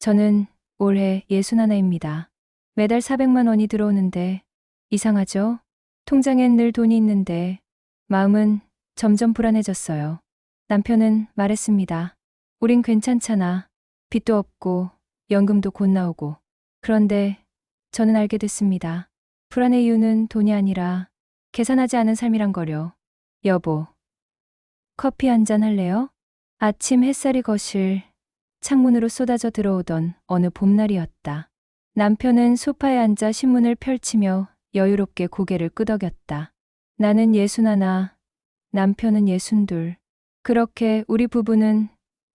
저는 올해 61입니다. 매달 400만 원이 들어오는데 이상하죠? 통장엔 늘 돈이 있는데 마음은 점점 불안해졌어요. 남편은 말했습니다. 우린 괜찮잖아. 빚도 없고 연금도 곧 나오고. 그런데 저는 알게 됐습니다. 불안의 이유는 돈이 아니라 계산하지 않은 삶이란 거려. 여보, 커피 한 잔 할래요? 아침 햇살이 거실 창문으로 쏟아져 들어오던 어느 봄날이었다. 남편은 소파에 앉아 신문을 펼치며 여유롭게 고개를 끄덕였다. 나는 61, 남편은 62. 그렇게 우리 부부는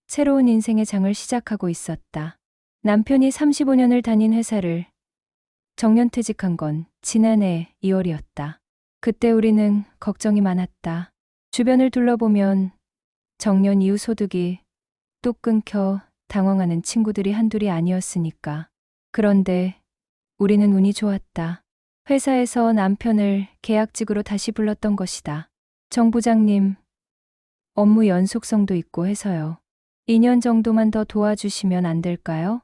새로운 인생의 장을 시작하고 있었다. 남편이 35년을 다닌 회사를 정년퇴직한 건 지난해 2월이었다. 그때 우리는 걱정이 많았다. 주변을 둘러보면 정년 이후 소득이 뚝 끊겨 당황하는 친구들이 한둘이 아니었으니까. 그런데 우리는 운이 좋았다. 회사에서 남편을 계약직으로 다시 불렀던 것이다. 정 부장님, 업무 연속성도 있고 해서요. 2년 정도만 더 도와주시면 안 될까요?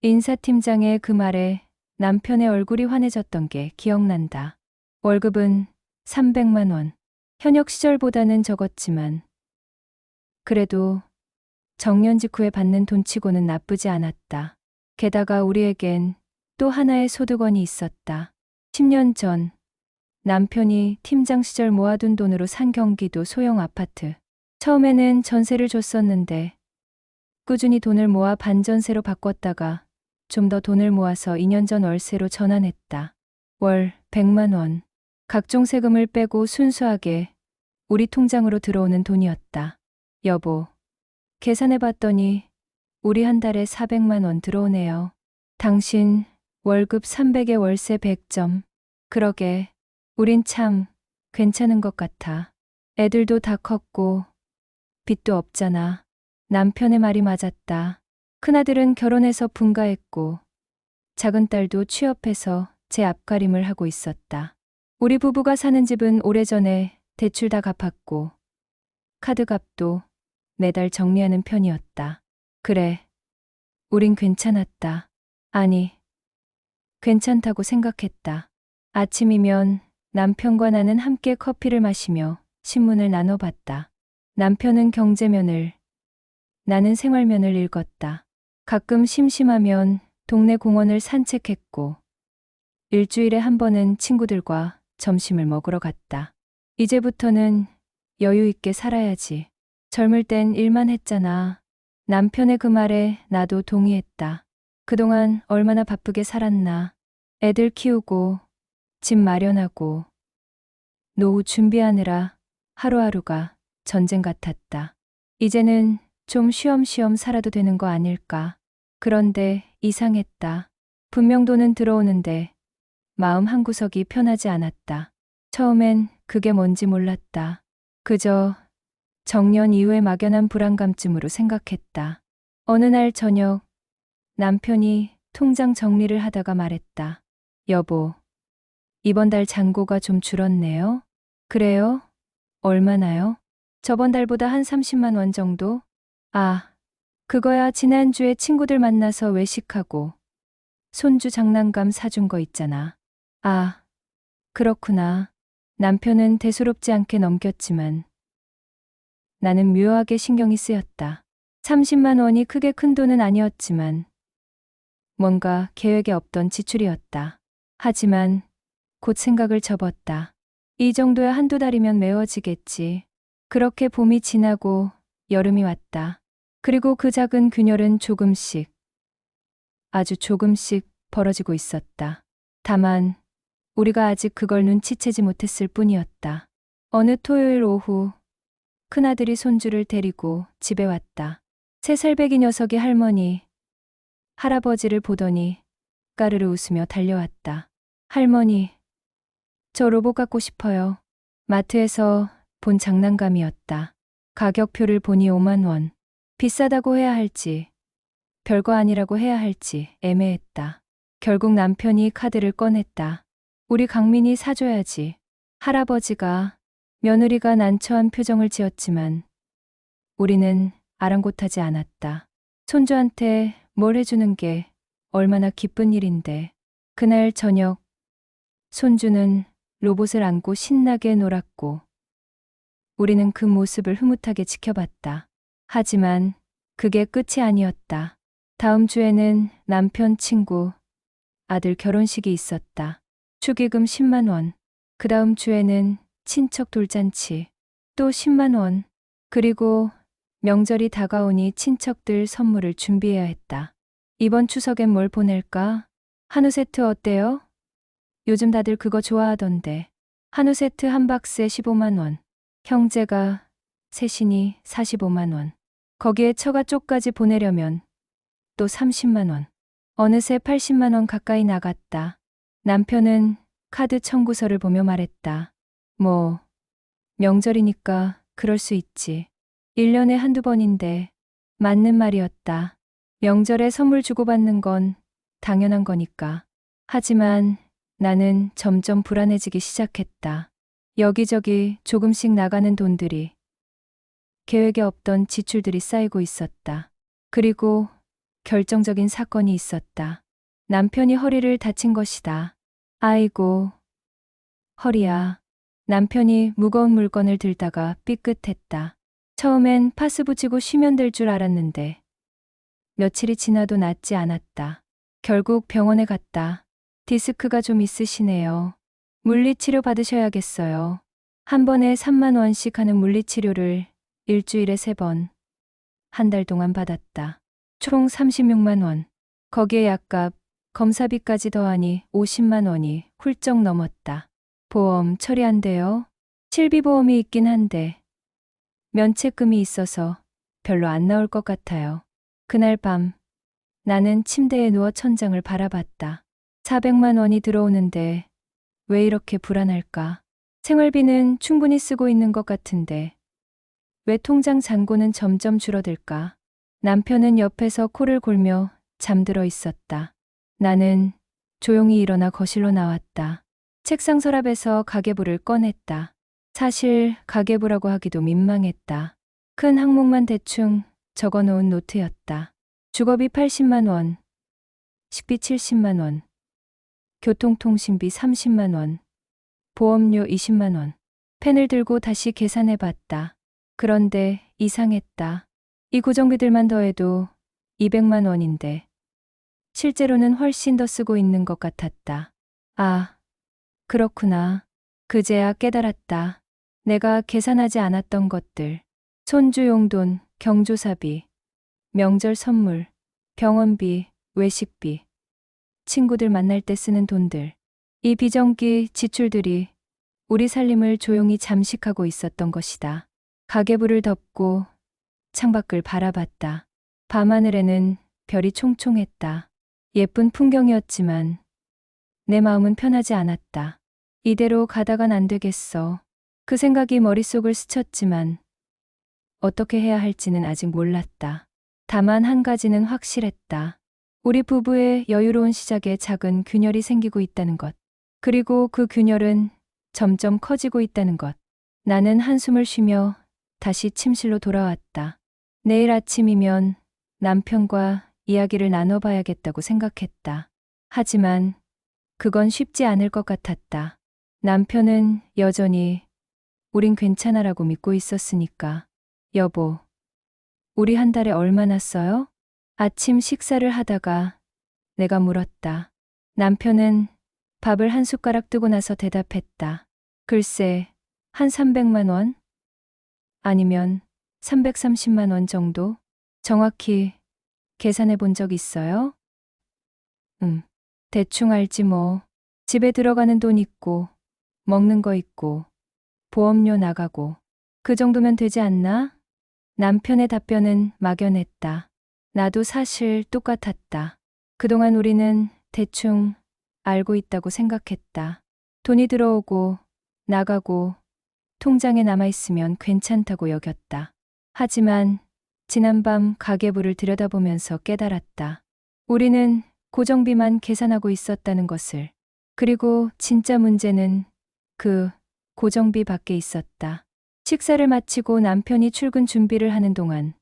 인사팀장의 그 말에 남편의 얼굴이 환해졌던 게 기억난다. 월급은 300만 원. 현역 시절보다는 적었지만 그래도 정년 직후에 받는 돈치고는 나쁘지 않았다. 게다가 우리에겐 또 하나의 소득원이 있었다. 10년 전 남편이 팀장 시절 모아둔 돈으로 산 경기도 소형 아파트. 처음에는 전세를 줬었는데 꾸준히 돈을 모아 반전세로 바꿨다가 좀 더 돈을 모아서 2년 전 월세로 전환했다. 월 100만 원. 각종 세금을 빼고 순수하게 우리 통장으로 들어오는 돈이었다. 여보, 계산해봤더니 우리 한 달에 400만 원 들어오네요. 당신 월급 300에 월세 100점. 그러게, 우린 참 괜찮은 것 같아. 애들도 다 컸고 빚도 없잖아. 남편의 말이 맞았다. 큰아들은 결혼해서 분가했고 작은 딸도 취업해서 제 앞가림을 하고 있었다. 우리 부부가 사는 집은 오래전에 대출 다 갚았고 카드값도 매달 정리하는 편이었다. 그래, 우린 괜찮았다. 아니, 괜찮다고 생각했다. 아침이면 남편과 나는 함께 커피를 마시며 신문을 나눠봤다. 남편은 경제면을, 나는 생활면을 읽었다. 가끔 심심하면 동네 공원을 산책했고 일주일에 한 번은 친구들과 점심을 먹으러 갔다. 이제부터는 여유 있게 살아야지. 젊을 땐 일만 했잖아. 남편의 그 말에 나도 동의했다. 그동안 얼마나 바쁘게 살았나. 애들 키우고 집 마련하고 노후 준비하느라 하루하루가 전쟁 같았다. 이제는 좀 쉬엄쉬엄 살아도 되는 거 아닐까. 그런데 이상했다. 분명 돈은 들어오는데 마음 한구석이 편하지 않았다. 처음엔 그게 뭔지 몰랐다. 그저 정년 이후의 막연한 불안감쯤으로 생각했다. 어느 날 저녁 남편이 통장 정리를 하다가 말했다. 여보, 이번 달 잔고가 좀 줄었네요. 그래요? 얼마나요? 저번 달보다 한 30만 원 정도? 아, 그거야 지난주에 친구들 만나서 외식하고 손주 장난감 사준 거 있잖아. 아, 그렇구나. 남편은 대수롭지 않게 넘겼지만 나는 묘하게 신경이 쓰였다. 30만 원이 크게 큰 돈은 아니었지만 뭔가 계획에 없던 지출이었다. 하지만 곧 생각을 접었다. 이 정도야 한두 달이면 메워지겠지. 그렇게 봄이 지나고 여름이 왔다. 그리고 그 작은 균열은 조금씩, 아주 조금씩 벌어지고 있었다. 다만 우리가 아직 그걸 눈치채지 못했을 뿐이었다. 어느 토요일 오후 큰아들이 손주를 데리고 집에 왔다. 3살배기 녀석이 할머니, 할아버지를 보더니 까르르 웃으며 달려왔다. 할머니, 저 로봇 갖고 싶어요. 마트에서 본 장난감이었다. 가격표를 보니 5만 원. 비싸다고 해야 할지, 별거 아니라고 해야 할지 애매했다. 결국 남편이 카드를 꺼냈다. 우리 강민이 사줘야지. 할아버지가, 며느리가 난처한 표정을 지었지만 우리는 아랑곳하지 않았다. 손주한테 뭘 해주는 게 얼마나 기쁜 일인데. 그날 저녁, 손주는 로봇을 안고 신나게 놀았고, 우리는 그 모습을 흐뭇하게 지켜봤다. 하지만 그게 끝이 아니었다. 다음 주에는 남편 친구, 아들 결혼식이 있었다. 축의금 10만 원. 그 다음 주에는 친척 돌잔치. 또 10만 원. 그리고 명절이 다가오니 친척들 선물을 준비해야 했다. 이번 추석엔 뭘 보낼까? 한우 세트 어때요? 요즘 다들 그거 좋아하던데. 한우 세트 한 박스에 15만 원. 형제가 셋이니 45만 원. 거기에 처가 쪽까지 보내려면 또 30만 원. 어느새 80만 원 가까이 나갔다. 남편은 카드 청구서를 보며 말했다. 뭐, 명절이니까 그럴 수 있지. 1년에 한두 번인데 맞는 말이었다. 명절에 선물 주고받는 건 당연한 거니까. 하지만 나는 점점 불안해지기 시작했다. 여기저기 조금씩 나가는 돈들이, 계획에 없던 지출들이 쌓이고 있었다. 그리고 결정적인 사건이 있었다. 남편이 허리를 다친 것이다. 아이고, 허리야. 남편이 무거운 물건을 들다가 삐끗했다. 처음엔 파스 붙이고 쉬면 될 줄 알았는데 며칠이 지나도 낫지 않았다. 결국 병원에 갔다. 디스크가 좀 있으시네요. 물리치료 받으셔야겠어요. 한 번에 3만 원씩 하는 물리치료를 일주일에 3번, 한 달 동안 받았다. 총 36만 원. 거기에 약값, 검사비까지 더하니 50만 원이 훌쩍 넘었다. 보험 처리한대요. 실비보험이 있긴 한데 면책금이 있어서 별로 안 나올 것 같아요. 그날 밤 나는 침대에 누워 천장을 바라봤다. 400만 원이 들어오는데 왜 이렇게 불안할까? 생활비는 충분히 쓰고 있는 것 같은데 왜 통장 잔고는 점점 줄어들까? 남편은 옆에서 코를 골며 잠들어 있었다. 나는 조용히 일어나 거실로 나왔다. 책상 서랍에서 가계부를 꺼냈다. 사실 가계부라고 하기도 민망했다. 큰 항목만 대충 적어놓은 노트였다. 주거비 80만 원, 식비 70만 원, 교통통신비 30만 원, 보험료 20만 원. 펜을 들고 다시 계산해 봤다. 그런데 이상했다. 이 고정비들만 더해도 200만 원인데 실제로는 훨씬 더 쓰고 있는 것 같았다. 아, 그렇구나. 그제야 깨달았다. 내가 계산하지 않았던 것들. 손주 용돈, 경조사비, 명절 선물, 병원비, 외식비, 친구들 만날 때 쓰는 돈들. 이 비정기 지출들이 우리 살림을 조용히 잠식하고 있었던 것이다. 가계부를 덮고 창밖을 바라봤다. 밤하늘에는 별이 총총했다. 예쁜 풍경이었지만 내 마음은 편하지 않았다. 이대로 가다간 안 되겠어. 그 생각이 머릿속을 스쳤지만 어떻게 해야 할지는 아직 몰랐다. 다만 한 가지는 확실했다. 우리 부부의 여유로운 시작에 작은 균열이 생기고 있다는 것. 그리고 그 균열은 점점 커지고 있다는 것. 나는 한숨을 쉬며 다시 침실로 돌아왔다. 내일 아침이면 남편과 이야기를 나눠봐야겠다고 생각했다. 하지만 그건 쉽지 않을 것 같았다. 남편은 여전히 우린 괜찮아라고 믿고 있었으니까. 여보, 우리 한 달에 얼마나 써요? 아침 식사를 하다가 내가 물었다. 남편은 밥을 한 숟가락 뜨고 나서 대답했다. 글쎄, 한 300만 원? 아니면 330만 원 정도? 정확히 계산해 본 적 있어요? 대충 알지 뭐. 집에 들어가는 돈 있고, 먹는 거 있고, 보험료 나가고, 그 정도면 되지 않나? 남편의 답변은 막연했다. 나도 사실 똑같았다. 그동안 우리는 대충 알고 있다고 생각했다. 돈이 들어오고, 나가고, 통장에 남아있으면 괜찮다고 여겼다. 하지만 지난밤 가계부를 들여다보면서 깨달았다. 우리는 고정비만 계산하고 있었다는 것을. 그리고 진짜 문제는 그 고정비 밖에 있었다. 식사를 마치고 남편이 출근 준비를 하는 동안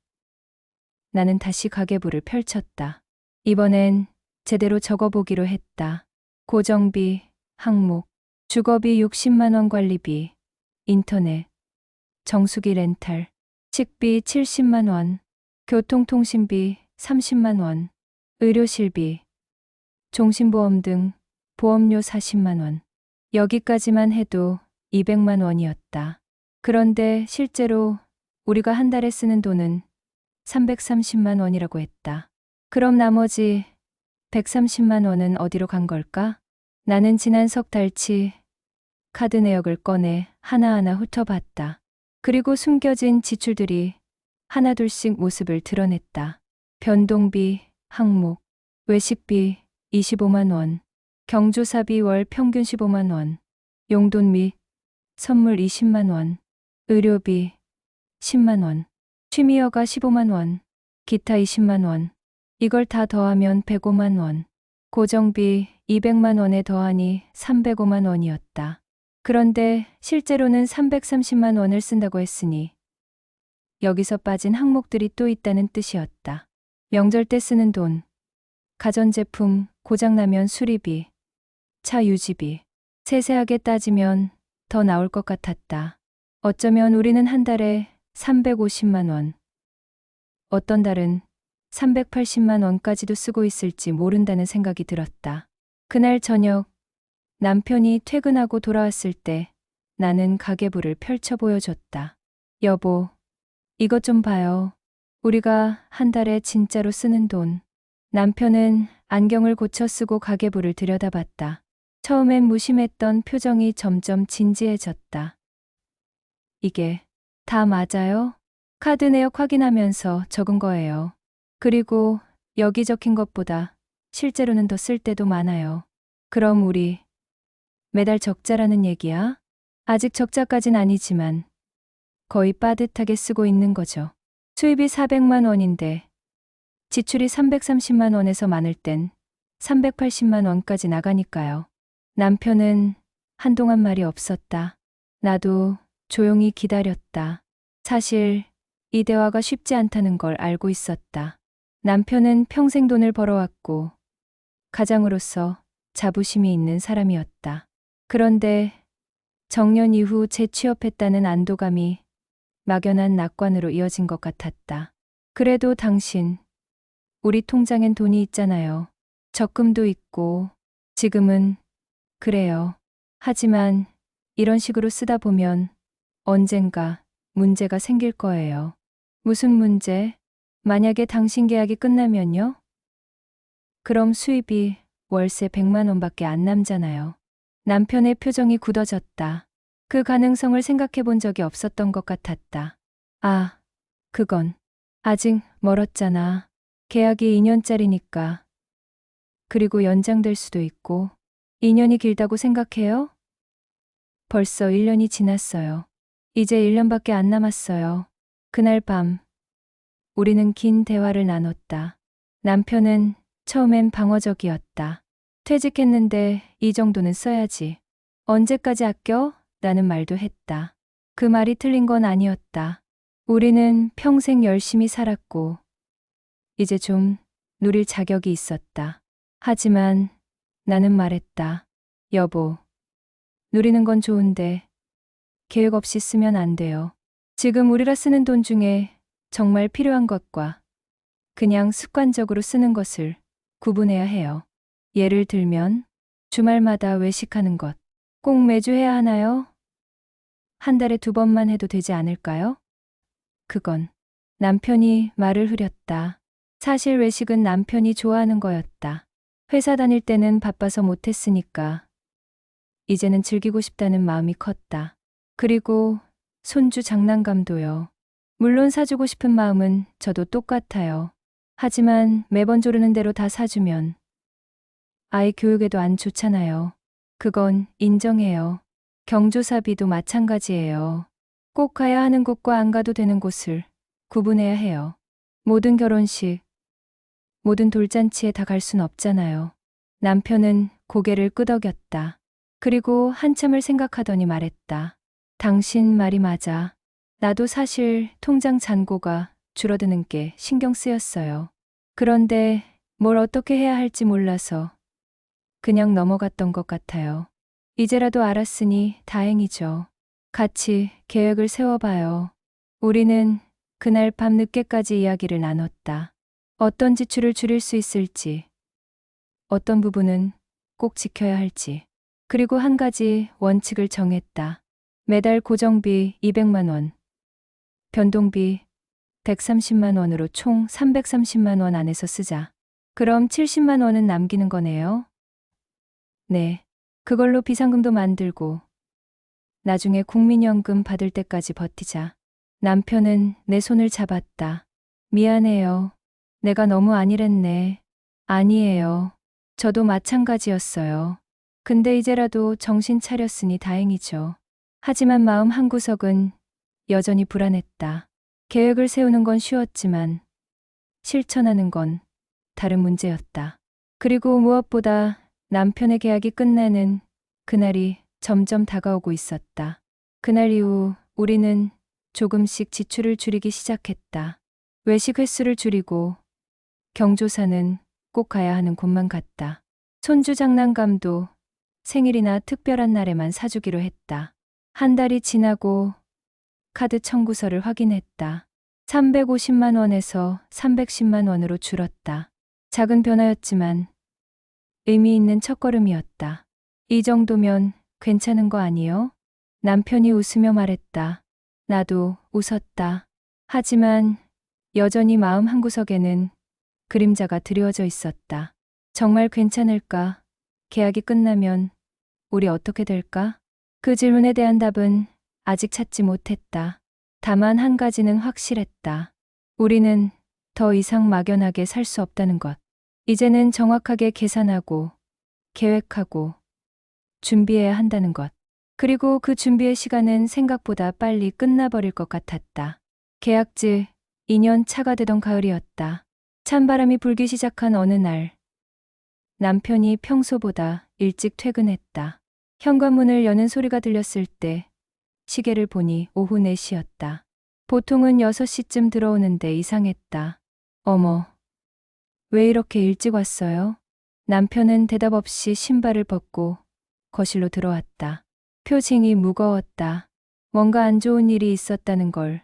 나는 다시 가계부를 펼쳤다. 이번엔 제대로 적어보기로 했다. 고정비, 항목, 주거비 60만 원, 관리비, 인터넷, 정수기 렌탈, 식비 70만 원, 교통통신비 30만 원, 의료실비, 종신보험 등 보험료 40만 원. 여기까지만 해도 200만 원이었다. 그런데 실제로 우리가 한 달에 쓰는 돈은 330만 원이라고 했다. 그럼 나머지 130만 원은 어디로 간 걸까? 나는 지난 석 달치 카드 내역을 꺼내 하나하나 훑어봤다. 그리고 숨겨진 지출들이 하나둘씩 모습을 드러냈다. 변동비, 항목, 외식비 25만 원, 경조사비 월 평균 15만 원, 용돈 및 선물 20만 원, 의료비 10만 원, 취미허가 15만 원, 기타 20만 원. 이걸 다 더하면 105만 원. 고정비 200만 원에 더하니 305만 원이었다. 그런데 실제로는 330만 원을 쓴다고 했으니 여기서 빠진 항목들이 또 있다는 뜻이었다. 명절 때 쓰는 돈, 가전제품 고장나면 수리비, 차 유지비. 세세하게 따지면 더 나올 것 같았다. 어쩌면 우리는 한 달에 350만 원, 어떤 달은 380만 원까지도 쓰고 있을지 모른다는 생각이 들었다. 그날 저녁 남편이 퇴근하고 돌아왔을 때 나는 가계부를 펼쳐 보여줬다. 여보, 이것 좀 봐요. 우리가 한 달에 진짜로 쓰는 돈. 남편은 안경을 고쳐 쓰고 가계부를 들여다봤다. 처음엔 무심했던 표정이 점점 진지해졌다. 이게 다 맞아요? 카드 내역 확인하면서 적은 거예요. 그리고 여기 적힌 것보다 실제로는 더 쓸 때도 많아요. 그럼 우리 매달 적자라는 얘기야? 아직 적자까진 아니지만 거의 빠듯하게 쓰고 있는 거죠. 수입이 400만 원인데 지출이 330만 원에서 많을 땐 380만 원까지 나가니까요. 남편은 한동안 말이 없었다. 나도 조용히 기다렸다. 사실 이 대화가 쉽지 않다는 걸 알고 있었다. 남편은 평생 돈을 벌어왔고 가장으로서 자부심이 있는 사람이었다. 그런데 정년 이후 재취업했다는 안도감이 막연한 낙관으로 이어진 것 같았다. 그래도 당신, 우리 통장엔 돈이 있잖아요. 적금도 있고, 지금은, 그래요. 하지만 이런 식으로 쓰다 보면 언젠가 문제가 생길 거예요. 무슨 문제? 만약에 당신 계약이 끝나면요? 그럼 수입이 월세 100만 원밖에 안 남잖아요. 남편의 표정이 굳어졌다. 그 가능성을 생각해 본 적이 없었던 것 같았다. 아, 그건 아직 멀었잖아. 계약이 2년짜리니까. 그리고 연장될 수도 있고. 2년이 길다고 생각해요? 벌써 1년이 지났어요. 이제 1년밖에 안 남았어요. 그날 밤 우리는 긴 대화를 나눴다. 남편은 처음엔 방어적이었다. 퇴직했는데 이 정도는 써야지. 언제까지 아껴? 라는 말도 했다. 그 말이 틀린 건 아니었다. 우리는 평생 열심히 살았고 이제 좀 누릴 자격이 있었다. 하지만 나는 말했다. 여보, 누리는 건 좋은데 계획 없이 쓰면 안 돼요. 지금 우리가 쓰는 돈 중에 정말 필요한 것과 그냥 습관적으로 쓰는 것을 구분해야 해요. 예를 들면 주말마다 외식하는 것. 꼭 매주 해야 하나요? 한 달에 2번만 해도 되지 않을까요? 그건 남편이 말을 흐렸다. 사실 외식은 남편이 좋아하는 거였다. 회사 다닐 때는 바빠서 못했으니까 이제는 즐기고 싶다는 마음이 컸다. 그리고 손주 장난감도요. 물론 사주고 싶은 마음은 저도 똑같아요. 하지만 매번 조르는 대로 다 사주면 아이 교육에도 안 좋잖아요. 그건 인정해요. 경조사비도 마찬가지예요. 꼭 가야 하는 곳과 안 가도 되는 곳을 구분해야 해요. 모든 결혼식, 모든 돌잔치에 다 갈 순 없잖아요. 남편은 고개를 끄덕였다. 그리고 한참을 생각하더니 말했다. 당신 말이 맞아. 나도 사실 통장 잔고가 줄어드는 게 신경 쓰였어요. 그런데 뭘 어떻게 해야 할지 몰라서 그냥 넘어갔던 것 같아요. 이제라도 알았으니 다행이죠. 같이 계획을 세워봐요. 우리는 그날 밤 늦게까지 이야기를 나눴다. 어떤 지출을 줄일 수 있을지, 어떤 부분은 꼭 지켜야 할지, 그리고 한 가지 원칙을 정했다. 매달 고정비 200만 원, 변동비 130만 원으로 총 330만 원 안에서 쓰자. 그럼 70만 원은 남기는 거네요? 네. 그걸로 비상금도 만들고 나중에 국민연금 받을 때까지 버티자. 남편은 내 손을 잡았다. 미안해요. 내가 너무 안일했네. 아니에요. 저도 마찬가지였어요. 근데 이제라도 정신 차렸으니 다행이죠. 하지만 마음 한구석은 여전히 불안했다. 계획을 세우는 건 쉬웠지만 실천하는 건 다른 문제였다. 그리고 무엇보다 남편의 계약이 끝나는 그날이 점점 다가오고 있었다. 그날 이후 우리는 조금씩 지출을 줄이기 시작했다. 외식 횟수를 줄이고 경조사는 꼭 가야 하는 곳만 갔다. 손주 장난감도 생일이나 특별한 날에만 사주기로 했다. 한 달이 지나고 카드 청구서를 확인했다. 350만 원에서 310만 원으로 줄었다. 작은 변화였지만 의미 있는 첫걸음이었다. 이 정도면 괜찮은 거 아니요? 남편이 웃으며 말했다. 나도 웃었다. 하지만 여전히 마음 한구석에는 그림자가 드리워져 있었다. 정말 괜찮을까? 계약이 끝나면 우리 어떻게 될까? 그 질문에 대한 답은 아직 찾지 못했다. 다만 한 가지는 확실했다. 우리는 더 이상 막연하게 살 수 없다는 것. 이제는 정확하게 계산하고 계획하고 준비해야 한다는 것. 그리고 그 준비의 시간은 생각보다 빨리 끝나버릴 것 같았다. 계약직 2년 차가 되던 가을이었다. 찬바람이 불기 시작한 어느 날, 남편이 평소보다 일찍 퇴근했다. 현관문을 여는 소리가 들렸을 때 시계를 보니 오후 4시였다. 보통은 6시쯤 들어오는데 이상했다. 어머, 왜 이렇게 일찍 왔어요? 남편은 대답 없이 신발을 벗고 거실로 들어왔다. 표정이 무거웠다. 뭔가 안 좋은 일이 있었다는 걸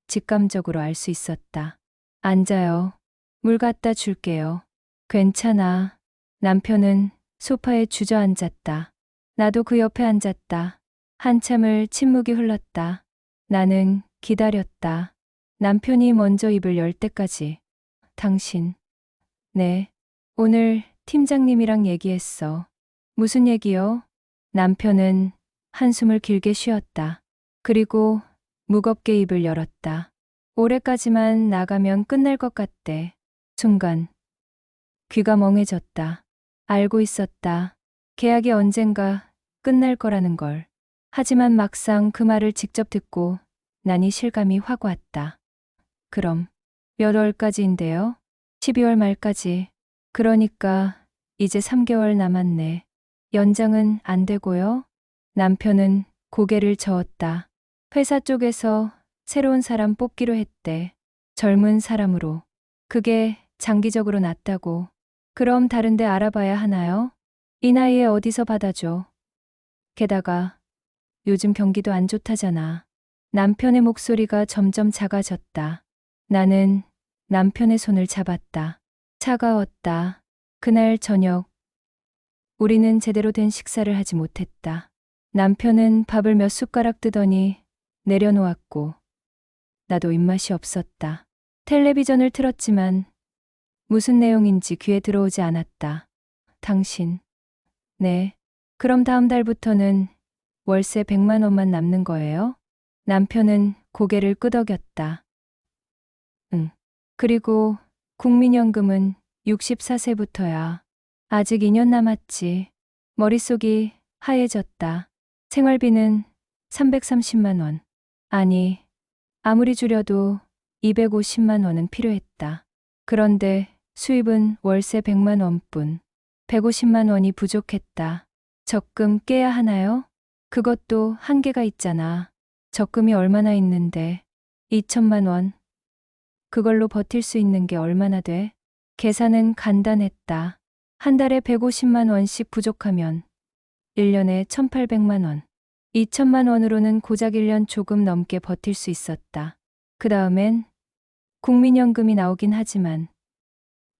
직감적으로 알 수 있었다. 앉아요. 물 갖다 줄게요. 괜찮아. 남편은 소파에 주저앉았다. 나도 그 옆에 앉았다. 한참을 침묵이 흘렀다. 나는 기다렸다. 남편이 먼저 입을 열 때까지. 당신. 네. 오늘 팀장님이랑 얘기했어. 무슨 얘기요? 남편은 한숨을 길게 쉬었다. 그리고 무겁게 입을 열었다. 올해까지만 나가면 끝날 것 같대. 순간 귀가 멍해졌다. 알고 있었다. 계약이 언젠가 끝날 거라는 걸. 하지만 막상 그 말을 직접 듣고 나니 실감이 확 왔다. 그럼 몇 월까지인데요? 12월 말까지. 그러니까 이제 3개월 남았네. 연장은 안 되고요? 남편은 고개를 저었다. 회사 쪽에서 새로운 사람 뽑기로 했대. 젊은 사람으로. 그게 장기적으로 낫다고. 그럼 다른 데 알아봐야 하나요? 이 나이에 어디서 받아줘. 게다가 요즘 경기도 안 좋다잖아. 남편의 목소리가 점점 작아졌다. 나는 남편의 손을 잡았다. 차가웠다. 그날 저녁 우리는 제대로 된 식사를 하지 못했다. 남편은 밥을 몇 숟가락 뜨더니 내려놓았고 나도 입맛이 없었다. 텔레비전을 틀었지만 무슨 내용인지 귀에 들어오지 않았다. 당신. 네. 그럼 다음 달부터는 월세 100만 원만 남는 거예요? 남편은 고개를 끄덕였다. 응. 그리고 국민연금은 64세부터야. 아직 2년 남았지. 머릿속이 하얘졌다. 생활비는 330만 원. 아니, 아무리 줄여도 250만 원은 필요했다. 그런데 수입은 월세 100만 원뿐. 150만 원이 부족했다. 적금 깨야 하나요? 그것도 한계가 있잖아. 적금이 얼마나 있는데. 2천만 원. 그걸로 버틸 수 있는 게 얼마나 돼? 계산은 간단했다. 한 달에 150만 원씩 부족하면 1년에 1,800만 원. 2천만 원으로는 고작 1년 조금 넘게 버틸 수 있었다. 그 다음엔 국민연금이 나오긴 하지만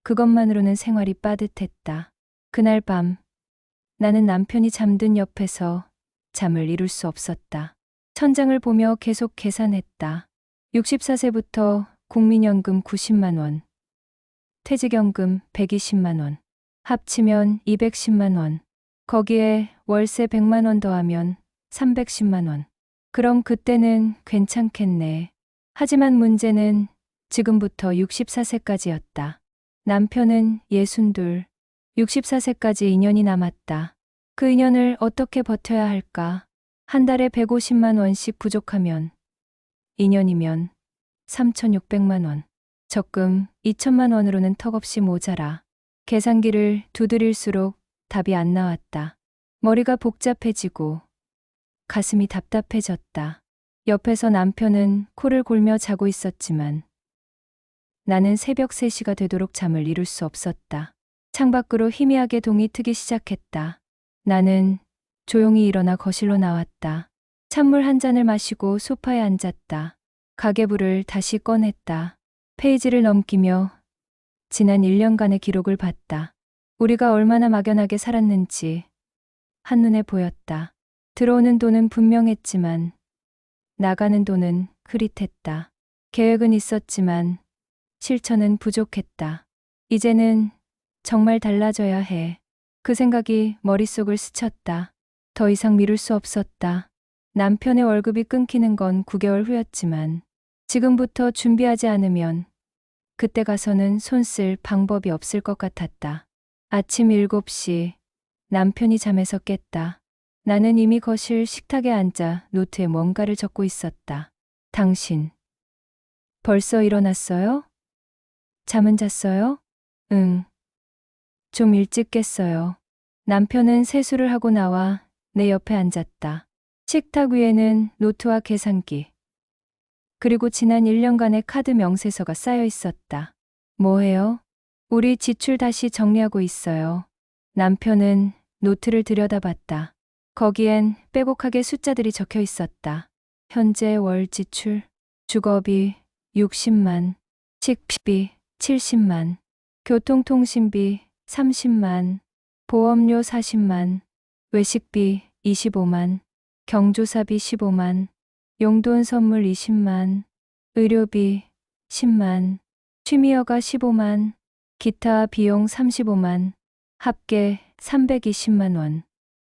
그것만으로는 생활이 빠듯했다. 그날 밤 나는 남편이 잠든 옆에서 잠을 이룰 수 없었다. 천장을 보며 계속 계산했다. 64세부터 국민연금 90만 원, 퇴직연금 120만 원, 합치면 210만 원, 거기에 월세 100만 원 더하면 310만 원. 그럼 그때는 괜찮겠네. 하지만 문제는 지금부터 64세까지였다. 남편은 62, 64세까지 2년이 남았다. 그 2년을 어떻게 버텨야 할까? 한 달에 150만 원씩 부족하면 2년이면 3,600만 원. 적금 2천만 원으로는 턱없이 모자라. 계산기를 두드릴수록 답이 안 나왔다. 머리가 복잡해지고 가슴이 답답해졌다. 옆에서 남편은 코를 골며 자고 있었지만 나는 새벽 3시가 되도록 잠을 이룰 수 없었다. 창밖으로 희미하게 동이 트기 시작했다. 나는 조용히 일어나 거실로 나왔다. 찬물 한 잔을 마시고 소파에 앉았다. 가계부를 다시 꺼냈다. 페이지를 넘기며 지난 1년간의 기록을 봤다. 우리가 얼마나 막연하게 살았는지 한눈에 보였다. 들어오는 돈은 분명했지만 나가는 돈은 흐릿했다. 계획은 있었지만 실천은 부족했다. 이제는 정말 달라져야 해. 그 생각이 머릿속을 스쳤다. 더 이상 미룰 수 없었다. 남편의 월급이 끊기는 건 9개월 후였지만 지금부터 준비하지 않으면 그때 가서는 손 쓸 방법이 없을 것 같았다. 아침 7시 남편이 잠에서 깼다. 나는 이미 거실 식탁에 앉아 노트에 뭔가를 적고 있었다. 당신 벌써 일어났어요? 잠은 잤어요? 응. 좀 일찍 깼어요. 남편은 세수를 하고 나와 내 옆에 앉았다. 식탁 위에는 노트와 계산기, 그리고 지난 1년간의 카드 명세서가 쌓여 있었다. 뭐해요? 우리 지출 다시 정리하고 있어요. 남편은 노트를 들여다봤다. 거기엔 빼곡하게 숫자들이 적혀 있었다. 현재 월 지출, 주거비 60만, 식비 70만, 교통통신비 30만, 보험료 40만, 외식비 25만, 경조사비 15만, 용돈 선물 20만, 의료비 10만, 취미허가 15만, 기타 비용 35만, 합계 320만 원.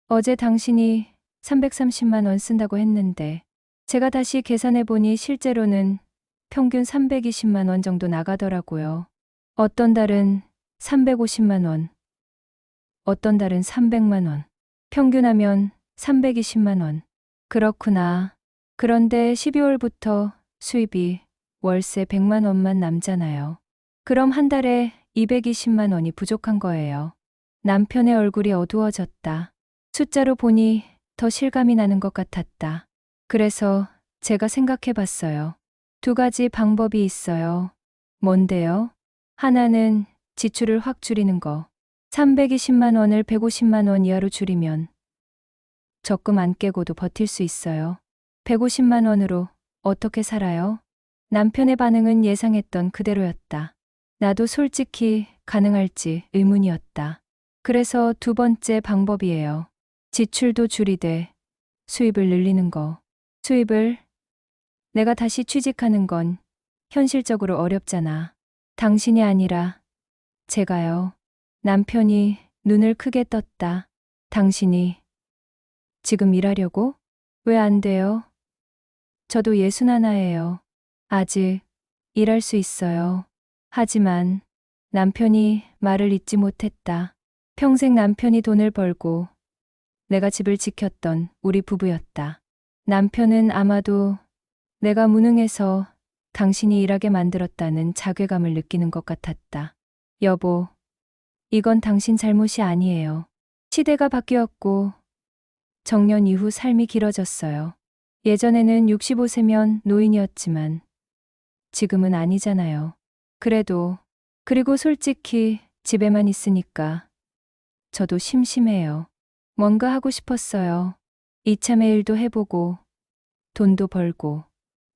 어제 당신이 330만 원 쓴다고 했는데 제가 다시 계산해보니 실제로는 평균 320만 원 정도 나가더라고요. 어떤 달은 350만 원, 어떤 달은 300만 원, 평균하면 320만 원. 그렇구나. 그런데 12월부터 수입이 월세 100만 원만 남잖아요. 그럼 한 달에 220만 원이 부족한 거예요. 남편의 얼굴이 어두워졌다. 숫자로 보니 더 실감이 나는 것 같았다. 그래서 제가 생각해 봤어요. 두 가지 방법이 있어요. 뭔데요? 하나는 지출을 확 줄이는 거. 320만 원을 150만 원 이하로 줄이면 적금 안 깨고도 버틸 수 있어요. 150만 원으로 어떻게 살아요? 남편의 반응은 예상했던 그대로였다. 나도 솔직히 가능할지 의문이었다. 그래서 두 번째 방법이에요. 지출도 줄이되 수입을 늘리는 거. 수입을 내가 다시 취직하는 건 현실적으로 어렵잖아. 당신이 아니라 제가요. 남편이 눈을 크게 떴다. 당신이 지금 일하려고? 왜 안 돼요? 저도 61예요. 아직 일할 수 있어요. 하지만 남편이 말을 잇지 못했다. 평생 남편이 돈을 벌고 내가 집을 지켰던 우리 부부였다. 남편은 아마도 내가 무능해서 당신이 일하게 만들었다는 자괴감을 느끼는 것 같았다. 여보, 이건 당신 잘못이 아니에요. 시대가 바뀌었고 정년 이후 삶이 길어졌어요. 예전에는 65세면 노인이었지만 지금은 아니잖아요. 그래도 그리고 솔직히 집에만 있으니까 저도 심심해요. 뭔가 하고 싶었어요. 이참에 일도 해보고 돈도 벌고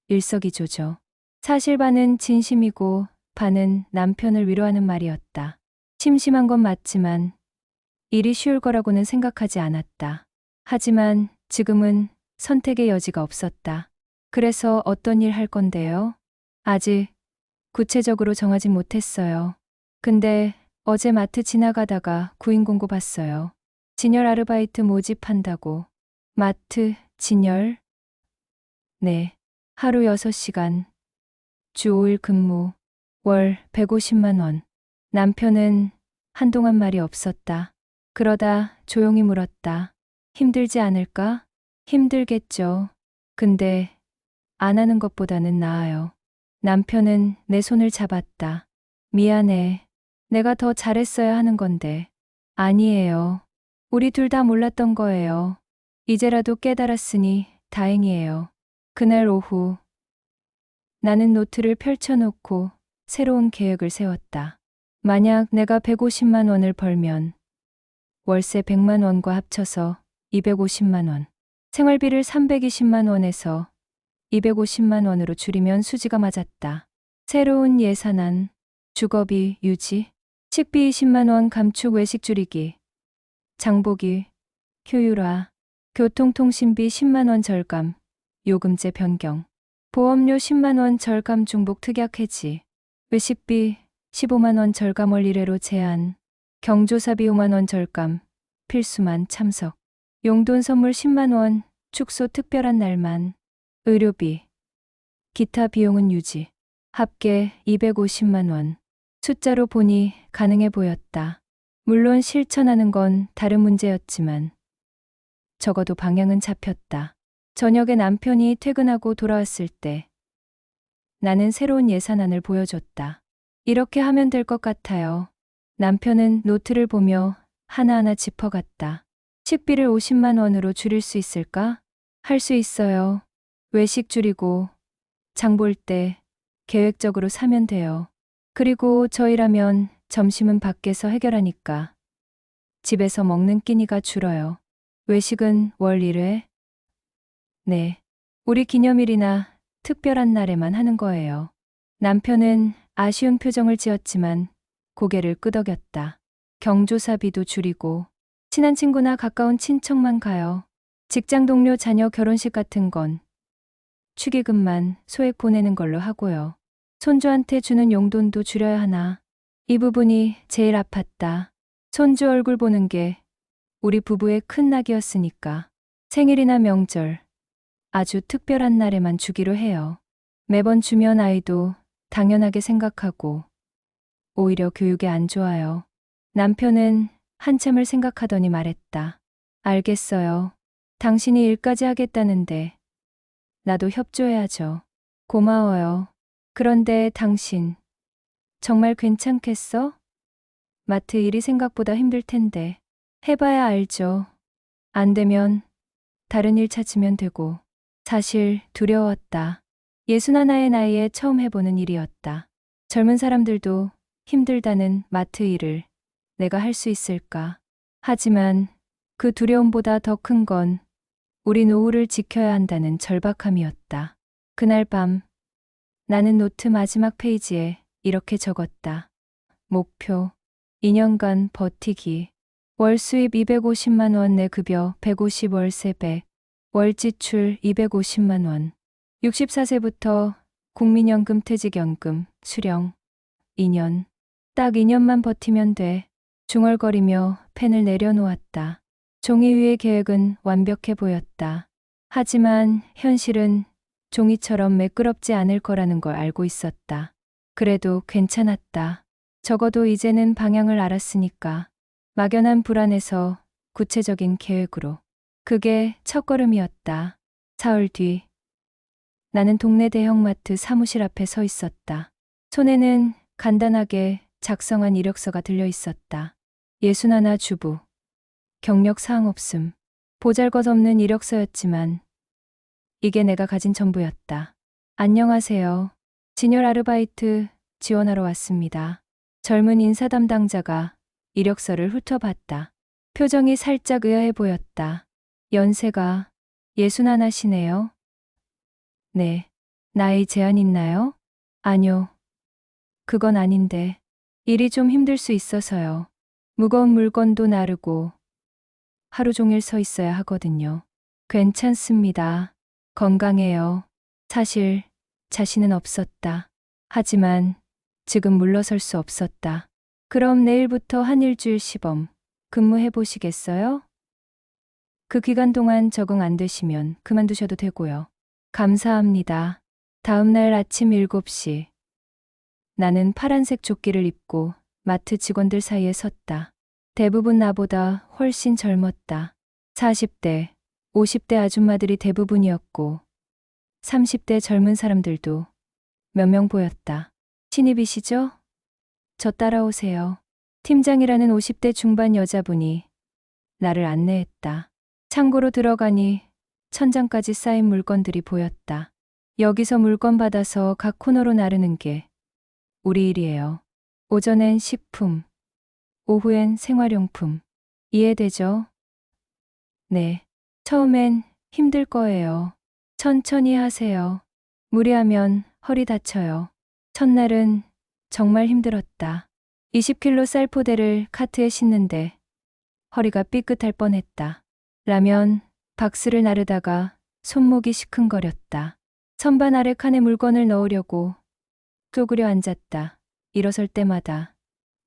일석이조죠. 사실 반은 진심이고 반은 남편을 위로하는 말이었다. 심심한 건 맞지만 일이 쉬울 거라고는 생각하지 않았다. 하지만 지금은 선택의 여지가 없었다. 그래서 어떤 일 할 건데요? 아직 구체적으로 정하진 못했어요. 근데 어제 마트 지나가다가 구인 공고 봤어요. 진열 아르바이트 모집한다고. 마트, 진열? 네. 하루 6시간, 주 5일 근무, 월 150만 원. 남편은 한동안 말이 없었다. 그러다 조용히 물었다. 힘들지 않을까? 힘들겠죠. 근데 안 하는 것보다는 나아요. 남편은 내 손을 잡았다. 미안해. 내가 더 잘했어야 하는 건데. 아니에요. 우리 둘 다 몰랐던 거예요. 이제라도 깨달았으니 다행이에요. 그날 오후 나는 노트를 펼쳐놓고 새로운 계획을 세웠다. 만약 내가 150만 원을 벌면 월세 100만 원과 합쳐서 250만 원, 생활비를 320만 원에서 250만 원으로 줄이면 수지가 맞았다. 새로운 예산안, 주거비 유지, 식비 20만 원 감축 외식 줄이기, 장보기, 효율화, 교통통신비 10만 원 절감, 요금제 변경, 보험료 10만 원 절감 중복 특약 해지, 외식비 15만 원 절감 월 1회로 제한, 경조사비 5만 원 절감, 필수만 참석, 용돈 선물 10만 원, 축소 특별한 날만, 의료비, 기타 비용은 유지, 합계 250만 원. 숫자로 보니 가능해 보였다. 물론 실천하는 건 다른 문제였지만 적어도 방향은 잡혔다. 저녁에 남편이 퇴근하고 돌아왔을 때 나는 새로운 예산안을 보여줬다. 이렇게 하면 될 것 같아요. 남편은 노트를 보며 하나하나 짚어갔다. 식비를 50만 원으로 줄일 수 있을까? 할 수 있어요. 외식 줄이고 장 볼 때 계획적으로 사면 돼요. 그리고 저희라면 점심은 밖에서 해결하니까 집에서 먹는 끼니가 줄어요. 외식은 월 1회? 네. 우리 기념일이나 특별한 날에만 하는 거예요. 남편은 아쉬운 표정을 지었지만 고개를 끄덕였다. 경조사비도 줄이고 친한 친구나 가까운 친척만 가요. 직장 동료 자녀 결혼식 같은 건 축의금만 소액 보내는 걸로 하고요. 손주한테 주는 용돈도 줄여야 하나. 이 부분이 제일 아팠다. 손주 얼굴 보는 게 우리 부부의 큰 낙이었으니까. 생일이나 명절, 아주 특별한 날에만 주기로 해요. 매번 주면 아이도 당연하게 생각하고 오히려 교육에 안 좋아요. 남편은 한참을 생각하더니 말했다. 알겠어요. 당신이 일까지 하겠다는데 나도 협조해야죠. 고마워요. 그런데 당신 정말 괜찮겠어? 마트 일이 생각보다 힘들 텐데. 해봐야 알죠. 안 되면 다른 일 찾으면 되고. 사실 두려웠다. 61의 나이에 처음 해보는 일이었다. 젊은 사람들도 힘들다는 마트 일을 내가 할 수 있을까? 하지만 그 두려움보다 더 큰 건 우리 노후를 지켜야 한다는 절박함이었다. 그날 밤 나는 노트 마지막 페이지에 이렇게 적었다. 목표 2년간 버티기. 월 수입 250만 원, 내 급여 150, 월세 100, 월 지출 250만 원. 64세부터 국민연금, 퇴직연금, 수령. 2년. 딱 2년만 버티면 돼. 중얼거리며 펜을 내려놓았다. 종이 위의 계획은 완벽해 보였다. 하지만 현실은 종이처럼 매끄럽지 않을 거라는 걸 알고 있었다. 그래도 괜찮았다. 적어도 이제는 방향을 알았으니까. 막연한 불안에서 구체적인 계획으로. 그게 첫걸음이었다. 사흘 뒤 나는 동네 대형마트 사무실 앞에 서 있었다. 손에는 간단하게 작성한 이력서가 들려 있었다. 61 주부. 경력 사항 없음. 보잘것없는 이력서였지만 이게 내가 가진 전부였다. 안녕하세요. 진열 아르바이트 지원하러 왔습니다. 젊은 인사 담당자가 이력서를 훑어봤다. 표정이 살짝 의아해 보였다. 연세가 61이시네요. 네. 나이 제한 있나요? 아니요. 그건 아닌데. 일이 좀 힘들 수 있어서요. 무거운 물건도 나르고 하루 종일 서 있어야 하거든요. 괜찮습니다. 건강해요. 사실 자신은 없었다. 하지만 지금 물러설 수 없었다. 그럼 내일부터 한 일주일 시범 근무해 보시겠어요? 그 기간 동안 적응 안 되시면 그만두셔도 되고요. 감사합니다. 다음 날 아침 7시. 나는 파란색 조끼를 입고 마트 직원들 사이에 섰다. 대부분 나보다 훨씬 젊었다. 40대, 50대 아줌마들이 대부분이었고 30대 젊은 사람들도 몇 명 보였다. 신입이시죠? 저 따라오세요. 팀장이라는 50대 중반 여자분이 나를 안내했다. 창고로 들어가니 천장까지 쌓인 물건들이 보였다. 여기서 물건 받아서 각 코너로 나르는 게 우리 일이에요. 오전엔 식품, 오후엔 생활용품. 이해되죠? 네. 처음엔 힘들 거예요. 천천히 하세요. 무리하면 허리 다쳐요. 첫날은 정말 힘들었다. 20kg 쌀포대를 카트에 싣는데 허리가 삐끗할 뻔했다. 라면, 박스를 나르다가 손목이 시큰거렸다. 선반 아래 칸에 물건을 넣으려고 쪼그려 앉았다. 일어설 때마다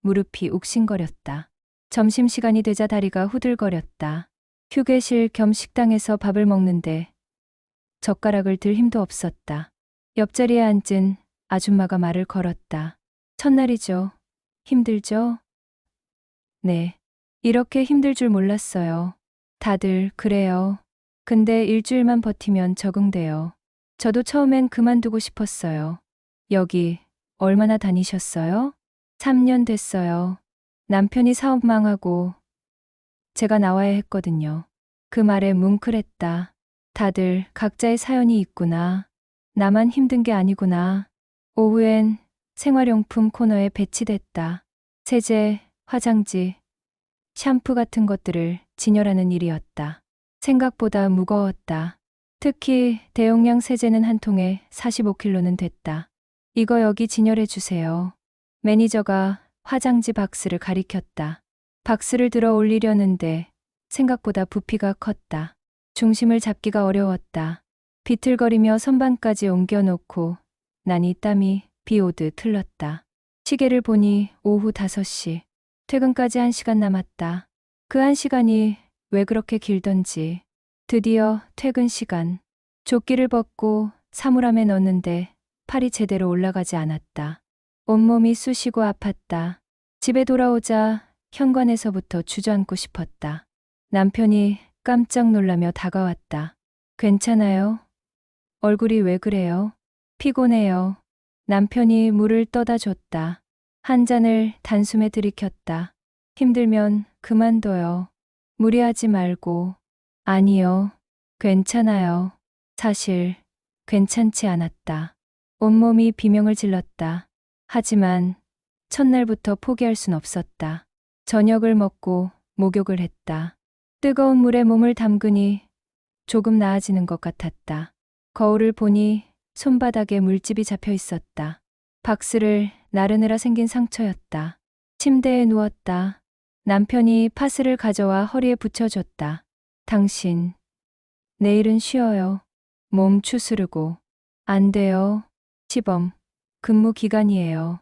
무릎이 욱신거렸다. 점심시간이 되자 다리가 후들거렸다. 휴게실 겸 식당에서 밥을 먹는데 젓가락을 들 힘도 없었다. 옆자리에 앉은 아줌마가 말을 걸었다. 첫날이죠. 힘들죠? 네. 이렇게 힘들 줄 몰랐어요. 다들 그래요. 근데 일주일만 버티면 적응돼요. 저도 처음엔 그만두고 싶었어요. 여기 얼마나 다니셨어요? 3년 됐어요. 남편이 사업 망하고 제가 나와야 했거든요. 그 말에 뭉클했다. 다들 각자의 사연이 있구나. 나만 힘든 게 아니구나. 오후엔 생활용품 코너에 배치됐다. 세제, 화장지, 샴푸 같은 것들을 진열하는 일이었다. 생각보다 무거웠다. 특히 대용량 세제는 한 통에 45kg는 됐다. 이거 여기 진열해 주세요. 매니저가 화장지 박스를 가리켰다. 박스를 들어 올리려는데 생각보다 부피가 컸다. 중심을 잡기가 어려웠다. 비틀거리며 선반까지 옮겨놓고 나니 땀이 비 오듯 흘렀다. 시계를 보니 오후 5시. 퇴근까지 1시간 남았다. 그 1시간이 왜 그렇게 길던지. 드디어 퇴근 시간. 조끼를 벗고 사물함에 넣었는데 팔이 제대로 올라가지 않았다. 온몸이 쑤시고 아팠다. 집에 돌아오자 현관에서부터 주저앉고 싶었다. 남편이 깜짝 놀라며 다가왔다. 괜찮아요? 얼굴이 왜 그래요? 피곤해요. 남편이 물을 떠다 줬다. 한 잔을 단숨에 들이켰다. 힘들면 그만둬요. 무리하지 말고. 아니요. 괜찮아요. 사실 괜찮지 않았다. 온몸이 비명을 질렀다. 하지만 첫날부터 포기할 순 없었다. 저녁을 먹고 목욕을 했다. 뜨거운 물에 몸을 담그니 조금 나아지는 것 같았다. 거울을 보니 손바닥에 물집이 잡혀 있었다. 박스를 나르느라 생긴 상처였다. 침대에 누웠다. 남편이 파스를 가져와 허리에 붙여줬다. 당신, 내일은 쉬어요. 몸 추스르고. 안 돼요. 시범, 근무 기간이에요.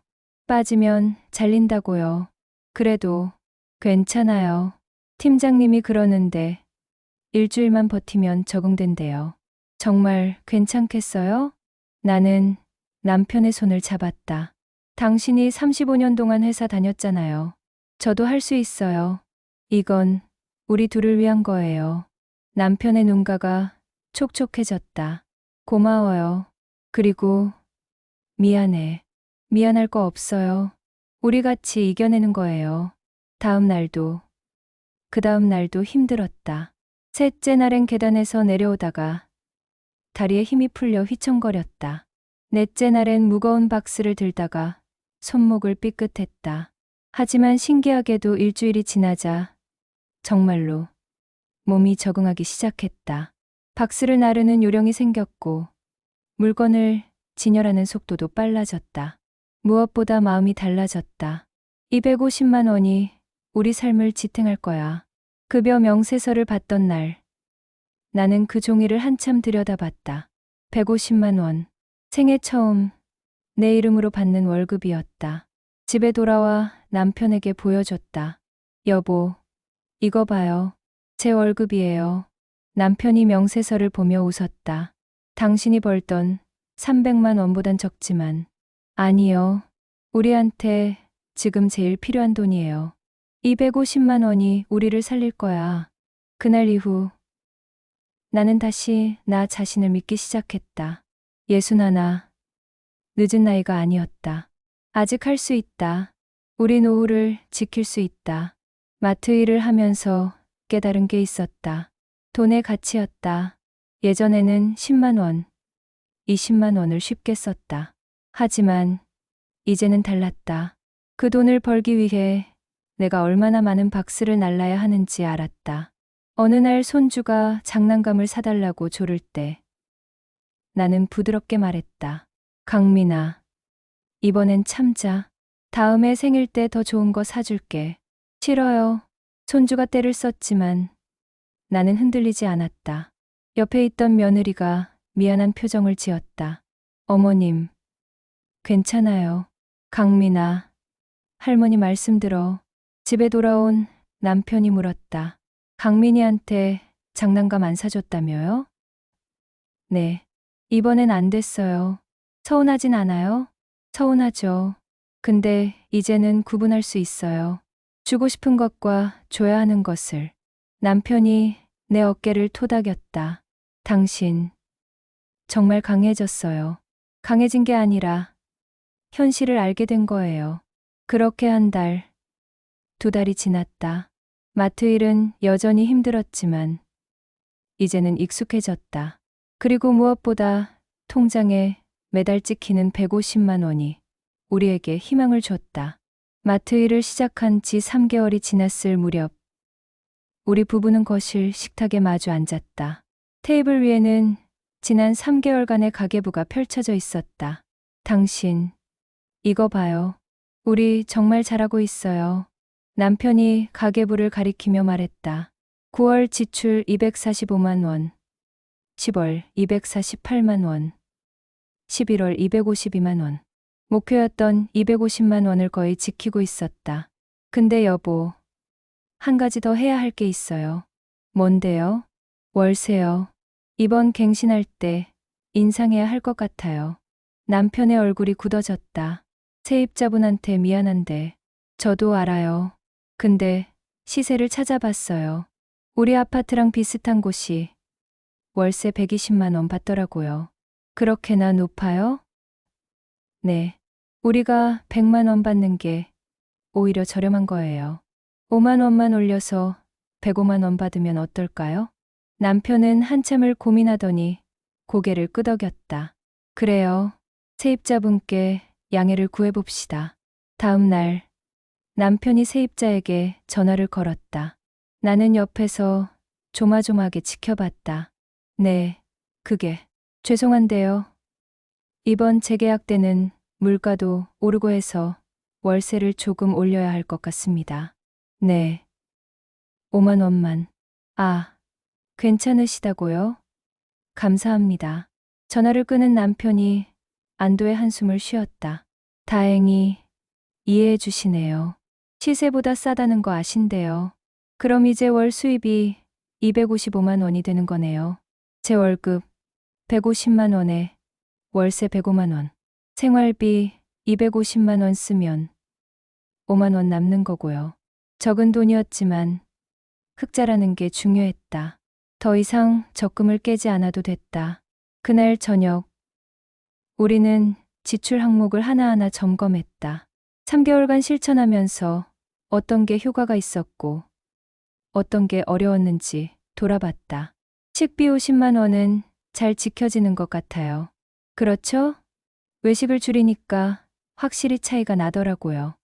빠지면 잘린다고요. 그래도 괜찮아요. 팀장님이 그러는데 일주일만 버티면 적응된대요. 정말 괜찮겠어요? 나는 남편의 손을 잡았다. 당신이 35년 동안 회사 다녔잖아요. 저도 할 수 있어요. 이건 우리 둘을 위한 거예요. 남편의 눈가가 촉촉해졌다. 고마워요. 그리고 미안해. 미안할 거 없어요. 우리 같이 이겨내는 거예요. 다음 날도, 그 다음 날도 힘들었다. 셋째 날엔 계단에서 내려오다가 다리에 힘이 풀려 휘청거렸다. 넷째 날엔 무거운 박스를 들다가 손목을 삐끗했다. 하지만 신기하게도 일주일이 지나자 정말로 몸이 적응하기 시작했다. 박스를 나르는 요령이 생겼고 물건을 진열하는 속도도 빨라졌다. 무엇보다 마음이 달라졌다. 250만 원이 우리 삶을 지탱할 거야. 급여 명세서를 받던 날 나는 그 종이를 한참 들여다봤다. 150만 원. 생애 처음 내 이름으로 받는 월급이었다. 집에 돌아와 남편에게 보여줬다. 여보, 이거 봐요. 제 월급이에요. 남편이 명세서를 보며 웃었다. 당신이 벌던 300만 원보단 적지만. 아니요. 우리한테 지금 제일 필요한 돈이에요. 250만 원이 우리를 살릴 거야. 그날 이후 나는 다시 나 자신을 믿기 시작했다. 61. 늦은 나이가 아니었다. 아직 할 수 있다. 우리 노후를 지킬 수 있다. 마트 일을 하면서 깨달은 게 있었다. 돈의 가치였다. 예전에는 10만 원, 20만 원을 쉽게 썼다. 하지만 이제는 달랐다. 그 돈을 벌기 위해 내가 얼마나 많은 박스를 날라야 하는지 알았다. 어느 날 손주가 장난감을 사달라고 조를 때 나는 부드럽게 말했다. 강민아, 이번엔 참자. 다음에 생일 때 더 좋은 거 사줄게. 싫어요. 손주가 떼를 썼지만 나는 흔들리지 않았다. 옆에 있던 며느리가 미안한 표정을 지었다. 어머님, 괜찮아요. 강민아, 할머니 말씀 들어. 집에 돌아온 남편이 물었다. 강민이한테 장난감 안 사줬다며요? 네. 이번엔 안 됐어요. 서운하진 않아요? 서운하죠. 근데 이제는 구분할 수 있어요. 주고 싶은 것과 줘야 하는 것을. 남편이 내 어깨를 토닥였다. 당신, 정말 강해졌어요. 강해진 게 아니라 현실을 알게 된 거예요. 그렇게 한 달, 2달이 지났다. 마트 일은 여전히 힘들었지만 이제는 익숙해졌다. 그리고 무엇보다 통장에 매달 찍히는 150만 원이 우리에게 희망을 줬다. 마트 일을 시작한 지 3개월이 지났을 무렵 우리 부부는 거실 식탁에 마주 앉았다. 테이블 위에는 지난 3개월간의 가계부가 펼쳐져 있었다. 당신, 이거 봐요. 우리 정말 잘하고 있어요. 남편이 가계부를 가리키며 말했다. 9월 지출 245만 원, 10월 248만 원, 11월 252만 원. 목표였던 250만 원을 거의 지키고 있었다. 근데 여보, 한 가지 더 해야 할 게 있어요. 뭔데요? 월세요. 이번 갱신할 때 인상해야 할 것 같아요. 남편의 얼굴이 굳어졌다. 세입자분한테 미안한데 저도 알아요. 근데 시세를 찾아봤어요. 우리 아파트랑 비슷한 곳이 월세 120만 원 받더라고요. 그렇게나 높아요? 네. 우리가 100만 원 받는 게 오히려 저렴한 거예요. 5만 원만 올려서 105만 원 받으면 어떨까요? 남편은 한참을 고민하더니 고개를 끄덕였다. 그래요. 세입자분께 양해를 구해봅시다. 다음 날 남편이 세입자에게 전화를 걸었다. 나는 옆에서 조마조마하게 지켜봤다. 네, 그게 죄송한데요. 이번 재계약 때는 물가도 오르고 해서 월세를 조금 올려야 할 것 같습니다. 네. 5만 원만. 아, 괜찮으시다고요? 감사합니다. 전화를 끊은 남편이 안도의 한숨을 쉬었다. 다행히 이해해 주시네요. 시세보다 싸다는 거 아신대요. 그럼 이제 월 수입이 255만 원이 되는 거네요. 제 월급 150만 원에 월세 105만 원. 생활비 250만 원 쓰면 5만 원 남는 거고요. 적은 돈이었지만 흑자라는 게 중요했다. 더 이상 적금을 깨지 않아도 됐다. 그날 저녁 우리는 지출 항목을 하나하나 점검했다. 3개월간 실천하면서 어떤 게 효과가 있었고 어떤 게 어려웠는지 돌아봤다. 식비 50만 원은 잘 지켜지는 것 같아요. 그렇죠? 외식을 줄이니까 확실히 차이가 나더라고요.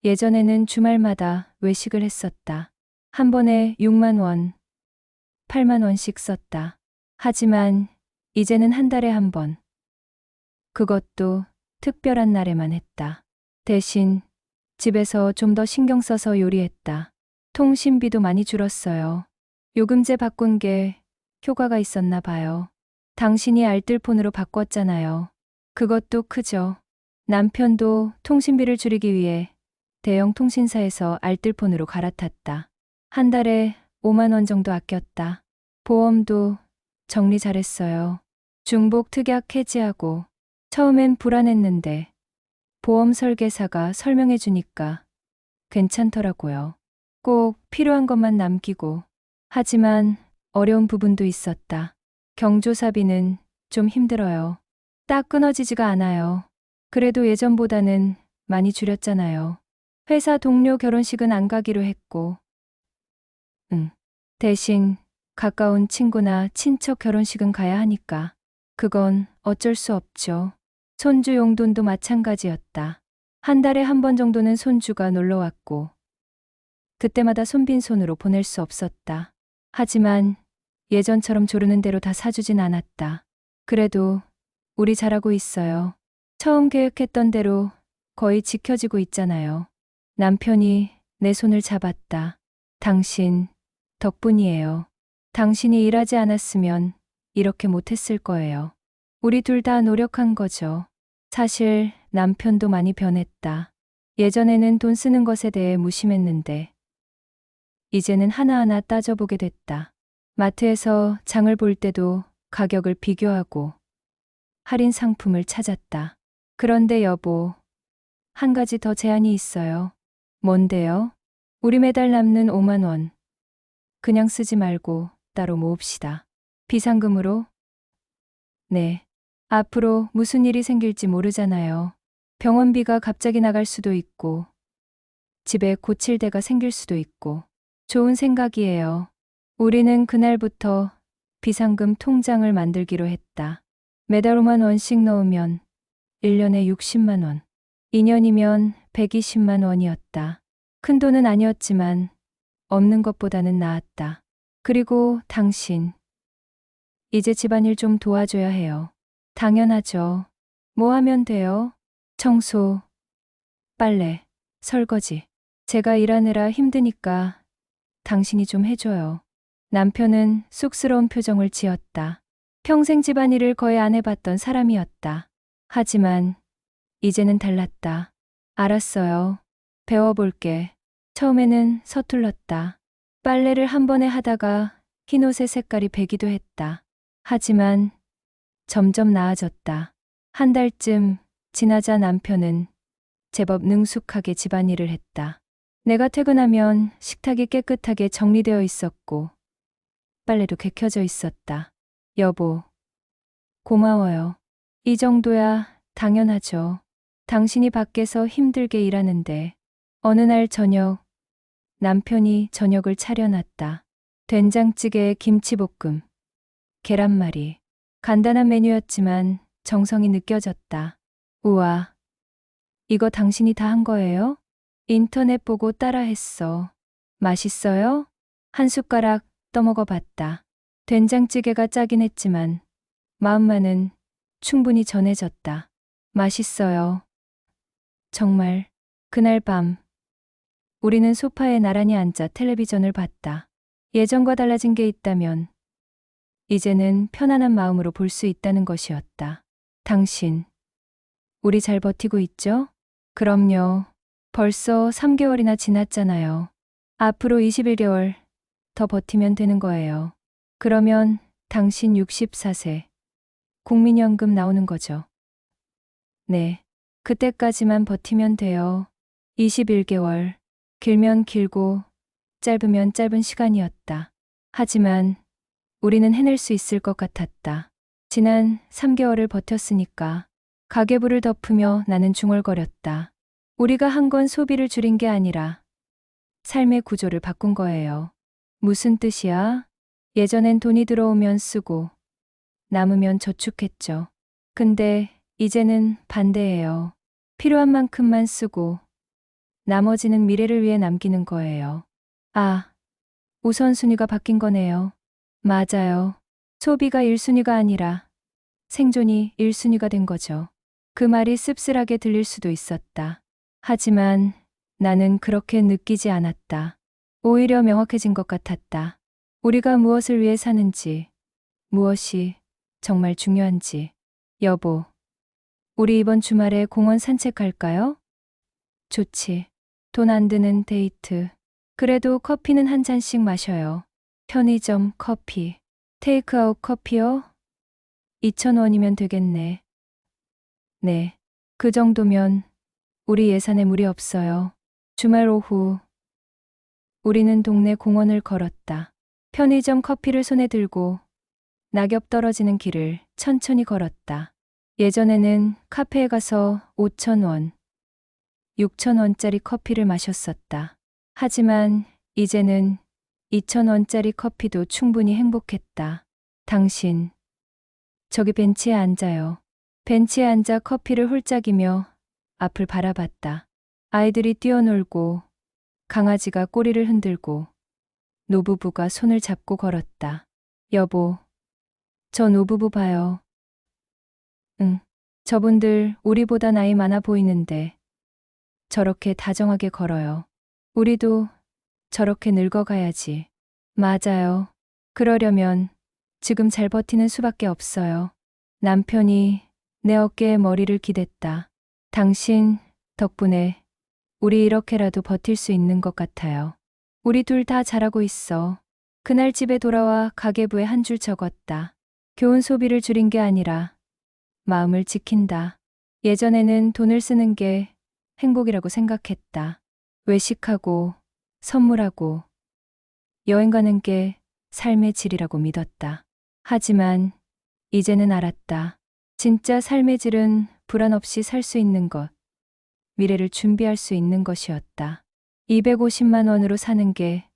예전에는 주말마다 외식을 했었다. 한 번에 6만 원, 8만 원씩 썼다. 하지만 이제는 한 달에 한 번. 그것도 특별한 날에만 했다. 대신 집에서 좀 더 신경 써서 요리했다. 통신비도 많이 줄었어요. 요금제 바꾼 게 효과가 있었나 봐요. 당신이 알뜰폰으로 바꿨잖아요. 그것도 크죠. 남편도 통신비를 줄이기 위해 대형 통신사에서 알뜰폰으로 갈아탔다. 한 달에 5만 원 정도 아꼈다. 보험도 정리 잘했어요. 중복 특약 해지하고 처음엔 불안했는데 보험 설계사가 설명해 주니까 괜찮더라고요. 꼭 필요한 것만 남기고. 하지만 어려운 부분도 있었다. 경조사비는 좀 힘들어요. 딱 끊어지지가 않아요. 그래도 예전보다는 많이 줄였잖아요. 회사 동료 결혼식은 안 가기로 했고. 대신 가까운 친구나 친척 결혼식은 가야 하니까. 그건 어쩔 수 없죠. 손주 용돈도 마찬가지였다. 한 달에 한 번 정도는 손주가 놀러 왔고, 그때마다 손빈손으로 보낼 수 없었다. 하지만 예전처럼 조르는 대로 다 사주진 않았다. 그래도 우리 잘하고 있어요. 처음 계획했던 대로 거의 지켜지고 있잖아요. 남편이 내 손을 잡았다. 당신 덕분이에요. 당신이 일하지 않았으면 이렇게 못했을 거예요. 우리 둘 다 노력한 거죠. 사실 남편도 많이 변했다. 예전에는 돈 쓰는 것에 대해 무심했는데 이제는 하나하나 따져보게 됐다. 마트에서 장을 볼 때도 가격을 비교하고 할인 상품을 찾았다. 그런데 여보, 한 가지 더 제안이 있어요. 뭔데요? 우리 매달 남는 5만 원. 그냥 쓰지 말고 따로 모읍시다. 비상금으로? 네. 앞으로 무슨 일이 생길지 모르잖아요. 병원비가 갑자기 나갈 수도 있고, 집에 고칠 데가 생길 수도 있고. 좋은 생각이에요. 우리는 그날부터 비상금 통장을 만들기로 했다. 매달 5만 원씩 넣으면 1년에 60만 원. 2년이면 120만 원이었다. 큰 돈은 아니었지만 없는 것보다는 나았다. 그리고 당신, 이제 집안일 좀 도와줘야 해요. 당연하죠. 뭐 하면 돼요? 청소, 빨래, 설거지. 제가 일하느라 힘드니까 당신이 좀 해줘요. 남편은 쑥스러운 표정을 지었다. 평생 집안일을 거의 안 해봤던 사람이었다. 하지만 이제는 달랐다. 알았어요. 배워볼게. 처음에는 서툴렀다. 빨래를 한 번에 하다가 흰옷의 색깔이 배기도 했다. 하지만 점점 나아졌다. 한 달쯤 지나자 남편은 제법 능숙하게 집안일을 했다. 내가 퇴근하면 식탁이 깨끗하게 정리되어 있었고 빨래도 개켜져 있었다. 여보, 고마워요. 이 정도야 당연하죠. 당신이 밖에서 힘들게 일하는데 어느 날 저녁 남편이 저녁을 차려놨다. 된장찌개에 김치볶음, 계란말이. 간단한 메뉴였지만 정성이 느껴졌다. 우와, 이거 당신이 다 한 거예요? 인터넷 보고 따라했어. 맛있어요? 한 숟가락 떠먹어 봤다. 된장찌개가 짜긴 했지만 마음만은 충분히 전해졌다. 맛있어요. 정말. 그날 밤 우리는 소파에 나란히 앉아 텔레비전을 봤다. 예전과 달라진 게 있다면 이제는 편안한 마음으로 볼 수 있다는 것이었다. 당신, 우리 잘 버티고 있죠? 그럼요. 벌써 3개월이나 지났잖아요. 앞으로 21개월 더 버티면 되는 거예요. 그러면 당신 64세. 국민연금 나오는 거죠. 네. 그때까지만 버티면 돼요. 21개월. 길면 길고 짧으면 짧은 시간이었다. 하지만 우리는 해낼 수 있을 것 같았다. 지난 3개월을 버텼으니까. 가계부를 덮으며 나는 중얼거렸다. 우리가 한 건 소비를 줄인 게 아니라 삶의 구조를 바꾼 거예요. 무슨 뜻이야? 예전엔 돈이 들어오면 쓰고 남으면 저축했죠. 근데 이제는 반대예요. 필요한 만큼만 쓰고 나머지는 미래를 위해 남기는 거예요. 아, 우선순위가 바뀐 거네요. 맞아요. 소비가 1순위가 아니라 생존이 1순위가 된 거죠. 그 말이 씁쓸하게 들릴 수도 있었다. 하지만 나는 그렇게 느끼지 않았다. 오히려 명확해진 것 같았다. 우리가 무엇을 위해 사는지, 무엇이 정말 중요한지. 여보, 우리 이번 주말에 공원 산책할까요? 좋지. 돈 안 드는 데이트. 그래도 커피는 한 잔씩 마셔요. 편의점 커피. 테이크아웃 커피요? 2,000원이면 되겠네. 네. 그 정도면 우리 예산에 무리 없어요. 주말 오후 우리는 동네 공원을 걸었다. 편의점 커피를 손에 들고 낙엽 떨어지는 길을 천천히 걸었다. 예전에는 카페에 가서 5,000원, 6,000원짜리 커피를 마셨었다. 하지만 이제는 2,000원짜리 커피도 충분히 행복했다. 당신, 저기 벤치에 앉아요. 벤치에 앉아 커피를 홀짝이며 앞을 바라봤다. 아이들이 뛰어놀고 강아지가 꼬리를 흔들고 노부부가 손을 잡고 걸었다. 여보, 저 노부부 봐요. 응, 저분들 우리보다 나이 많아 보이는데 저렇게 다정하게 걸어요. 우리도 저렇게 늙어가야지. 맞아요. 그러려면 지금 잘 버티는 수밖에 없어요. 남편이 내 어깨에 머리를 기댔다. 당신 덕분에 우리 이렇게라도 버틸 수 있는 것 같아요. 우리 둘 다 잘하고 있어. 그날 집에 돌아와 가계부에 한 줄 적었다. 교훈 소비를 줄인 게 아니라 마음을 지킨다. 예전에는 돈을 쓰는 게 행복이라고 생각했다. 외식하고 선물하고 여행 가는 게 삶의 질이라고 믿었다. 하지만 이제는 알았다. 진짜 삶의 질은 불안 없이 살 수 있는 것, 미래를 준비할 수 있는 것이었다. 250만 원으로 사는 게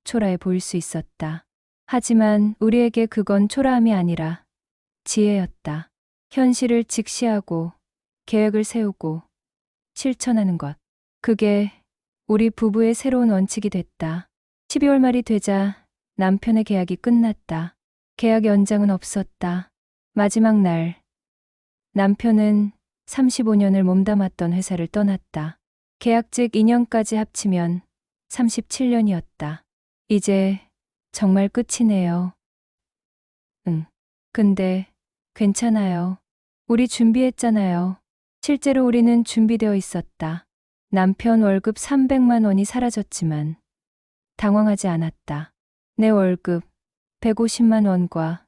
초라해 보일 수 있었다. 하지만 우리에게 그건 초라함이 아니라 지혜였다. 현실을 직시하고 계획을 세우고 실천하는 것. 그게 우리 부부의 새로운 원칙이 됐다. 12월 말이 되자 남편의 계약이 끝났다. 계약 연장은 없었다. 마지막 날, 남편은 35년을 몸담았던 회사를 떠났다. 계약직 2년까지 합치면 37년이었다. 이제 정말 끝이네요. 응. 근데 괜찮아요. 우리 준비했잖아요. 실제로 우리는 준비되어 있었다. 남편 월급 300만 원이 사라졌지만 당황하지 않았다. 내 월급 150만 원과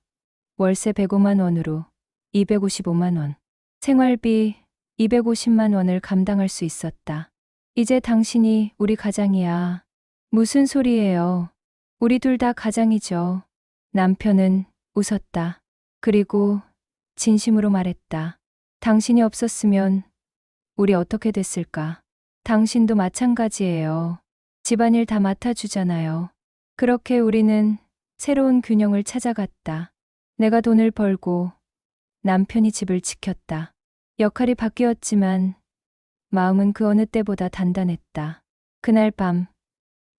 월세 105만 원으로 255만 원. 생활비 250만 원을 감당할 수 있었다. 이제 당신이 우리 가장이야. 무슨 소리예요? 우리 둘 다 가장이죠. 남편은 웃었다. 그리고 진심으로 말했다. 당신이 없었으면 우리 어떻게 됐을까? 당신도 마찬가지예요. 집안일 다 맡아주잖아요. 그렇게 우리는 새로운 균형을 찾아갔다. 내가 돈을 벌고 남편이 집을 지켰다. 역할이 바뀌었지만 마음은 그 어느 때보다 단단했다. 그날 밤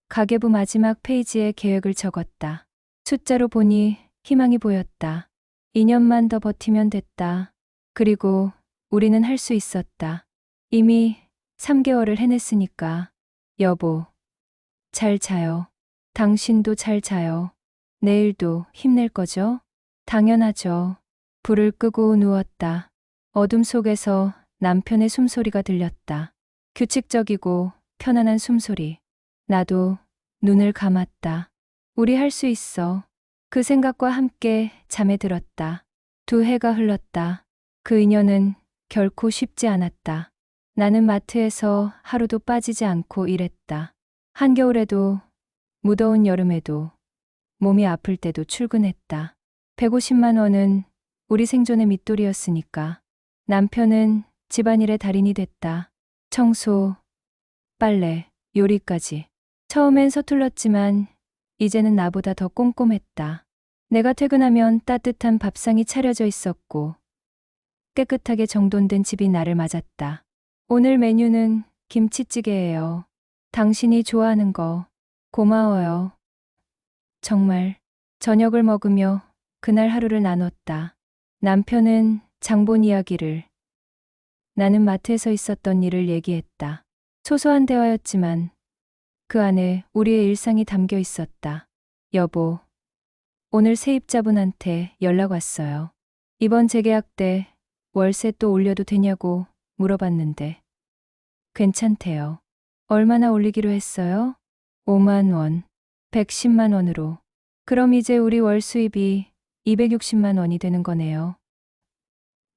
가계부 마지막 페이지에 계획을 적었다. 숫자로 보니 희망이 보였다. 2년만 더 버티면 됐다. 그리고 우리는 할 수 있었다. 이미 3개월을 해냈으니까. 여보, 잘 자요. 당신도 잘 자요. 내일도 힘낼 거죠? 당연하죠. 불을 끄고 누웠다. 어둠 속에서 남편의 숨소리가 들렸다. 규칙적이고 편안한 숨소리. 나도 눈을 감았다. 우리 할 수 있어. 그 생각과 함께 잠에 들었다. 2해가 흘렀다. 그 인연은 결코 쉽지 않았다. 나는 마트에서 하루도 빠지지 않고 일했다. 한겨울에도 무더운 여름에도 몸이 아플 때도 출근했다. 150만 원은 우리 생존의 밑돌이었으니까. 남편은 집안일의 달인이 됐다. 청소, 빨래, 요리까지. 처음엔 서툴렀지만 이제는 나보다 더 꼼꼼했다. 내가 퇴근하면 따뜻한 밥상이 차려져 있었고 깨끗하게 정돈된 집이 나를 맞았다. 오늘 메뉴는 김치찌개예요. 당신이 좋아하는 거. 고마워요. 정말. 저녁을 먹으며 그날 하루를 나눴다. 남편은 장본 이야기를, 나는 마트에서 있었던 일을 얘기했다. 소소한 대화였지만 그 안에 우리의 일상이 담겨 있었다. 여보, 오늘 세입자분한테 연락 왔어요. 이번 재계약 때 월세 또 올려도 되냐고 물어봤는데 괜찮대요. 얼마나 올리기로 했어요? 5만 원, 110만 원으로. 그럼 이제 우리 월 수입이 260만 원이 되는 거네요.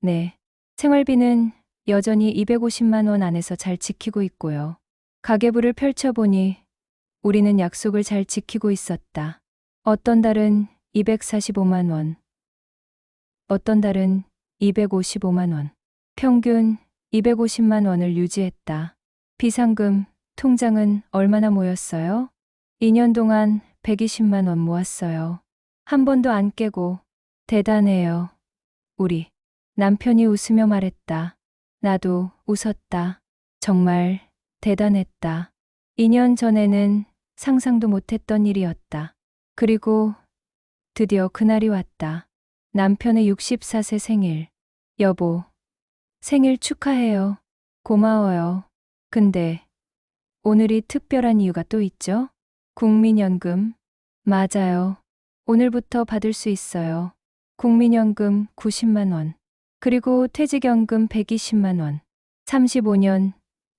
네. 생활비는 여전히 250만 원 안에서 잘 지키고 있고요. 가계부를 펼쳐보니 우리는 약속을 잘 지키고 있었다. 어떤 달은 245만 원, 어떤 달은 255만 원, 평균 250만 원을 유지했다. 비상금, 통장은 얼마나 모였어요? 2년 동안 120만 원 모았어요. 한 번도 안 깨고. 대단해요. 우리. 남편이 웃으며 말했다. 나도 웃었다. 정말 대단했다. 2년 전에는 상상도 못했던 일이었다. 그리고 드디어 그날이 왔다. 남편의 64세 생일. 여보, 생일 축하해요. 고마워요. 근데 오늘이 특별한 이유가 또 있죠? 국민연금. 맞아요. 오늘부터 받을 수 있어요. 국민연금 90만 원. 그리고 퇴직연금 120만 원. 35년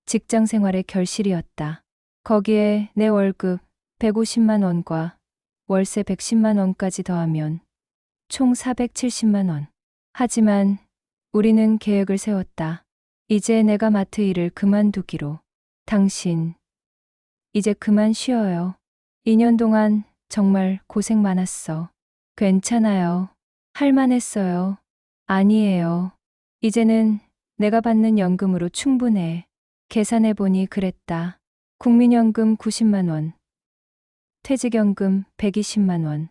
직장 생활의 결실이었다. 거기에 내 월급 150만 원과 월세 110만 원까지 더하면 총 470만 원. 하지만 우리는 계획을 세웠다. 이제 내가 마트 일을 그만두기로. 당신, 이제 그만 쉬어요. 2년 동안 정말 고생 많았어. 괜찮아요. 할만했어요. 아니에요. 이제는 내가 받는 연금으로 충분해. 계산해보니 그랬다. 국민연금 90만 원, 퇴직연금 120만 원,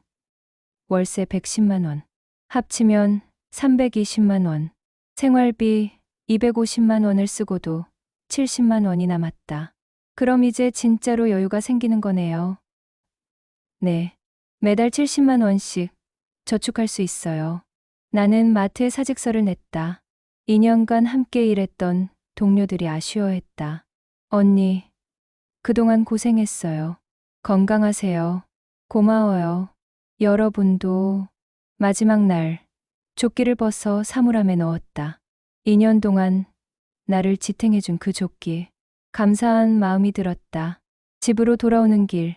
월세 110만 원, 합치면 320만 원, 생활비 250만 원을 쓰고도 70만 원이 남았다. 그럼 이제 진짜로 여유가 생기는 거네요. 네. 매달 70만 원씩 저축할 수 있어요. 나는 마트에 사직서를 냈다. 2년간 함께 일했던 동료들이 아쉬워했다. 언니, 그동안 고생했어요. 건강하세요. 고마워요. 여러분도. 마지막 날, 조끼를 벗어 사물함에 넣었다. 2년 동안 나를 지탱해준 그 조끼. 감사한 마음이 들었다. 집으로 돌아오는 길,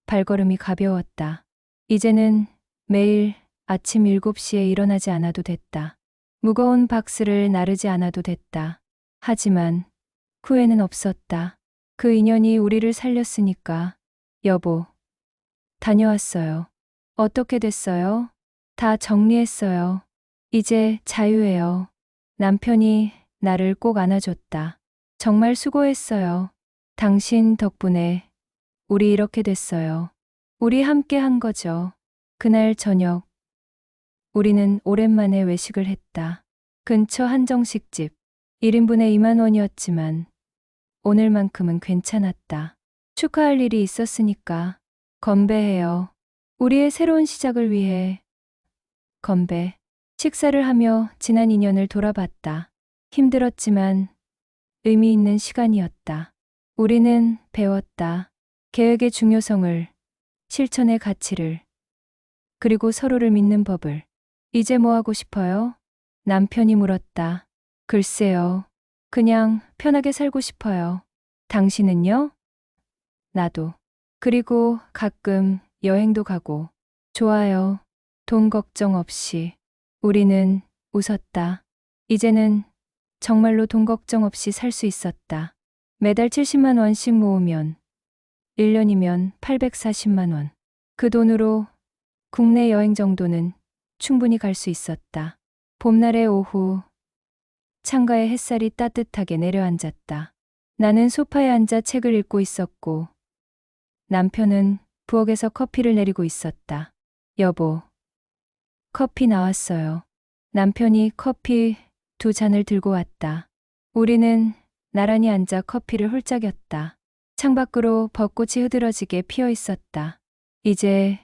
발걸음이 가벼웠다. 이제는 매일 아침 7시에 일어나지 않아도 됐다. 무거운 박스를 나르지 않아도 됐다. 하지만 후회는 없었다. 그 인연이 우리를 살렸으니까. 여보, 다녀왔어요. 어떻게 됐어요? 다 정리했어요. 이제 자유해요. 남편이 나를 꼭 안아줬다. 정말 수고했어요. 당신 덕분에 우리 이렇게 됐어요. 우리 함께 한 거죠. 그날 저녁, 우리는 오랜만에 외식을 했다. 근처 한정식집. 1인분에 2만 원이었지만 오늘만큼은 괜찮았다. 축하할 일이 있었으니까. 건배해요. 우리의 새로운 시작을 위해. 건배. 식사를 하며 지난 2년을 돌아봤다. 힘들었지만 의미 있는 시간이었다. 우리는 배웠다. 계획의 중요성을, 실천의 가치를, 그리고 서로를 믿는 법을. 이제 뭐 하고 싶어요? 남편이 물었다. 글쎄요. 그냥 편하게 살고 싶어요. 당신은요? 나도. 그리고 가끔 여행도 가고. 좋아요. 돈 걱정 없이. 우리는 웃었다. 이제는 정말로 돈 걱정 없이 살 수 있었다. 매달 70만 원씩 모으면 1년이면 840만 원. 그 돈으로 국내 여행 정도는 충분히 갈 수 있었다. 봄날의 오후, 창가에 햇살이 따뜻하게 내려앉았다. 나는 소파에 앉아 책을 읽고 있었고, 남편은 부엌에서 커피를 내리고 있었다. 여보, 커피 나왔어요. 남편이 커피 2잔을 들고 왔다. 우리는 나란히 앉아 커피를 홀짝였다. 창밖으로 벚꽃이 흐드러지게 피어 있었다. 이제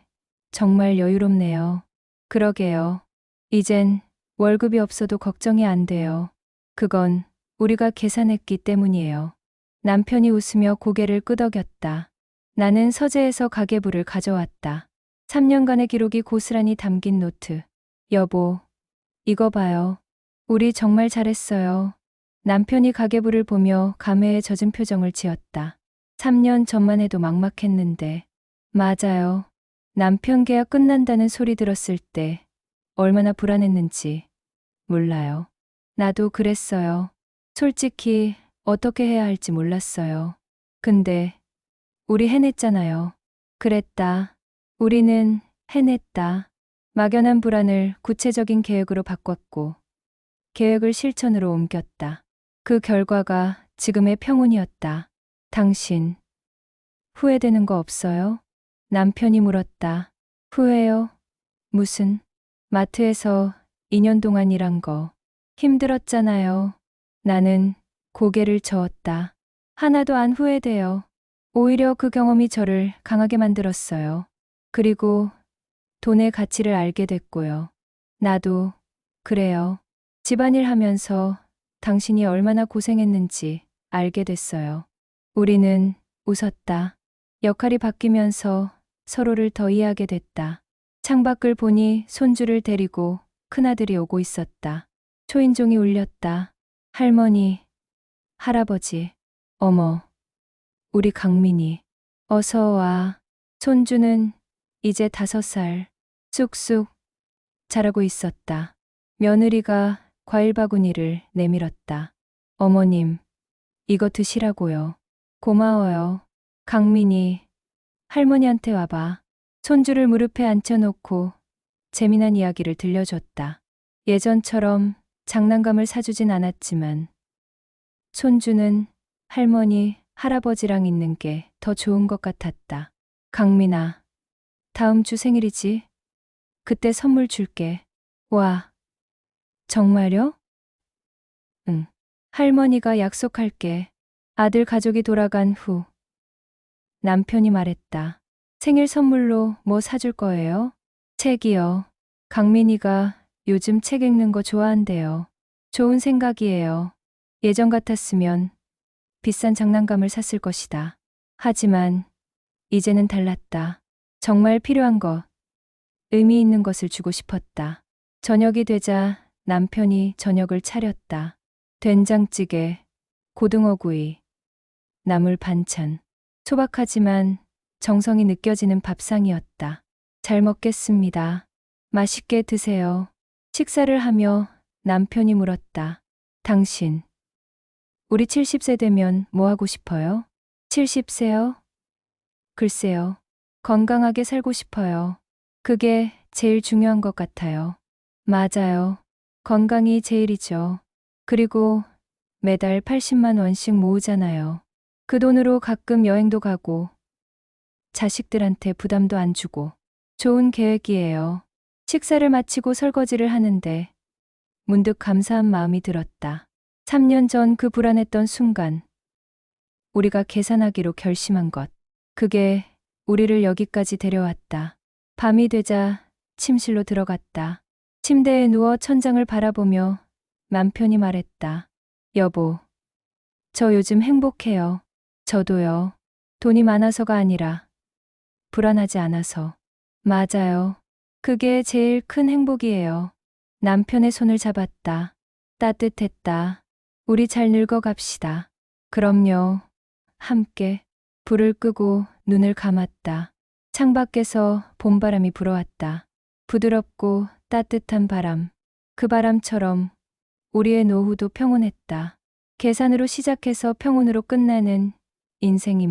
정말 여유롭네요. 그러게요. 이젠 월급이 없어도 걱정이 안 돼요. 그건 우리가 계산했기 때문이에요. 남편이 웃으며 고개를 끄덕였다. 나는 서재에서 가계부를 가져왔다. 3년간의 기록이 고스란히 담긴 노트. 여보, 이거 봐요. 우리 정말 잘했어요. 남편이 가계부를 보며 감회에 젖은 표정을 지었다. 3년 전만 해도 막막했는데. 맞아요. 남편 계약 끝난다는 소리 들었을 때 얼마나 불안했는지 몰라요. 나도 그랬어요. 솔직히 어떻게 해야 할지 몰랐어요. 근데 우리 해냈잖아요. 그랬다. 우리는 해냈다. 막연한 불안을 구체적인 계획으로 바꿨고 계획을 실천으로 옮겼다. 그 결과가 지금의 평온이었다. 당신 후회되는 거 없어요? 남편이 물었다. 후회요? 무슨? 마트에서 2년 동안 일한 거 힘들었잖아요. 나는 고개를 저었다. 하나도 안 후회돼요. 오히려 그 경험이 저를 강하게 만들었어요. 그리고 돈의 가치를 알게 됐고요. 나도 그래요. 집안일 하면서 당신이 얼마나 고생했는지 알게 됐어요. 우리는 웃었다. 역할이 바뀌면서 서로를 더 이해하게 됐다. 창밖을 보니 손주를 데리고 큰아들이 오고 있었다. 초인종이 울렸다. 할머니, 할아버지, 어머, 우리 강민이. 어서 와. 손주는 이제 5살. 쑥쑥 자라고 있었다. 며느리가 과일 바구니를 내밀었다. 어머님, 이거 드시라고요. 고마워요. 강민이, 할머니한테 와봐. 손주를 무릎에 앉혀놓고 재미난 이야기를 들려줬다. 예전처럼 장난감을 사주진 않았지만 손주는 할머니, 할아버지랑 있는 게 더 좋은 것 같았다. 강민아, 다음 주 생일이지? 그때 선물 줄게. 와, 정말요? 응. 할머니가 약속할게. 아들 가족이 돌아간 후 남편이 말했다. 생일 선물로 뭐 사줄 거예요? 책이요. 강민이가 요즘 책 읽는 거 좋아한대요. 좋은 생각이에요. 예전 같았으면 비싼 장난감을 샀을 것이다. 하지만 이제는 달랐다. 정말 필요한 것, 의미 있는 것을 주고 싶었다. 저녁이 되자 남편이 저녁을 차렸다. 된장찌개, 고등어구이, 나물 반찬. 소박하지만 정성이 느껴지는 밥상이었다. 잘 먹겠습니다. 맛있게 드세요. 식사를 하며 남편이 물었다. 당신, 우리 70세 되면 뭐 하고 싶어요? 70세요? 글쎄요. 건강하게 살고 싶어요. 그게 제일 중요한 것 같아요. 맞아요. 건강이 제일이죠. 그리고 매달 80만 원씩 모으잖아요. 그 돈으로 가끔 여행도 가고 자식들한테 부담도 안 주고 좋은 계획이에요. 식사를 마치고 설거지를 하는데 문득 감사한 마음이 들었다. 3년 전 그 불안했던 순간 우리가 계산하기로 결심한 것. 그게 우리를 여기까지 데려왔다. 밤이 되자 침실로 들어갔다. 침대에 누워 천장을 바라보며 남편이 말했다. 여보, 저 요즘 행복해요. 저도요. 돈이 많아서가 아니라 불안하지 않아서. 맞아요. 그게 제일 큰 행복이에요. 남편의 손을 잡았다. 따뜻했다. 우리 잘 늙어갑시다. 그럼요. 함께. 불을 끄고 눈을 감았다. 창밖에서 봄바람이 불어왔다. 부드럽고 따뜻한 바람. 그 바람처럼 우리의 노후도 평온했다. 계산으로 시작해서 평온으로 끝나는 인생이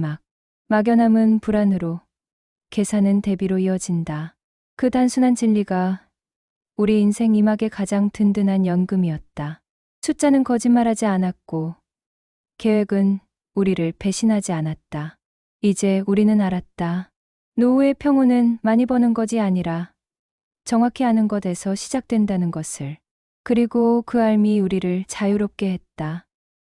막연함은 불안으로, 계산은 대비로 이어진다. 그 단순한 진리가 우리 인생 이막의 가장 든든한 연금이었다. 숫자는 거짓말하지 않았고 계획은 우리를 배신하지 않았다. 이제 우리는 알았다. 노후의 평온은 많이 버는 것이 아니라 정확히 아는 것에서 시작된다는 것을. 그리고 그 알미 우리를 자유롭게 했다.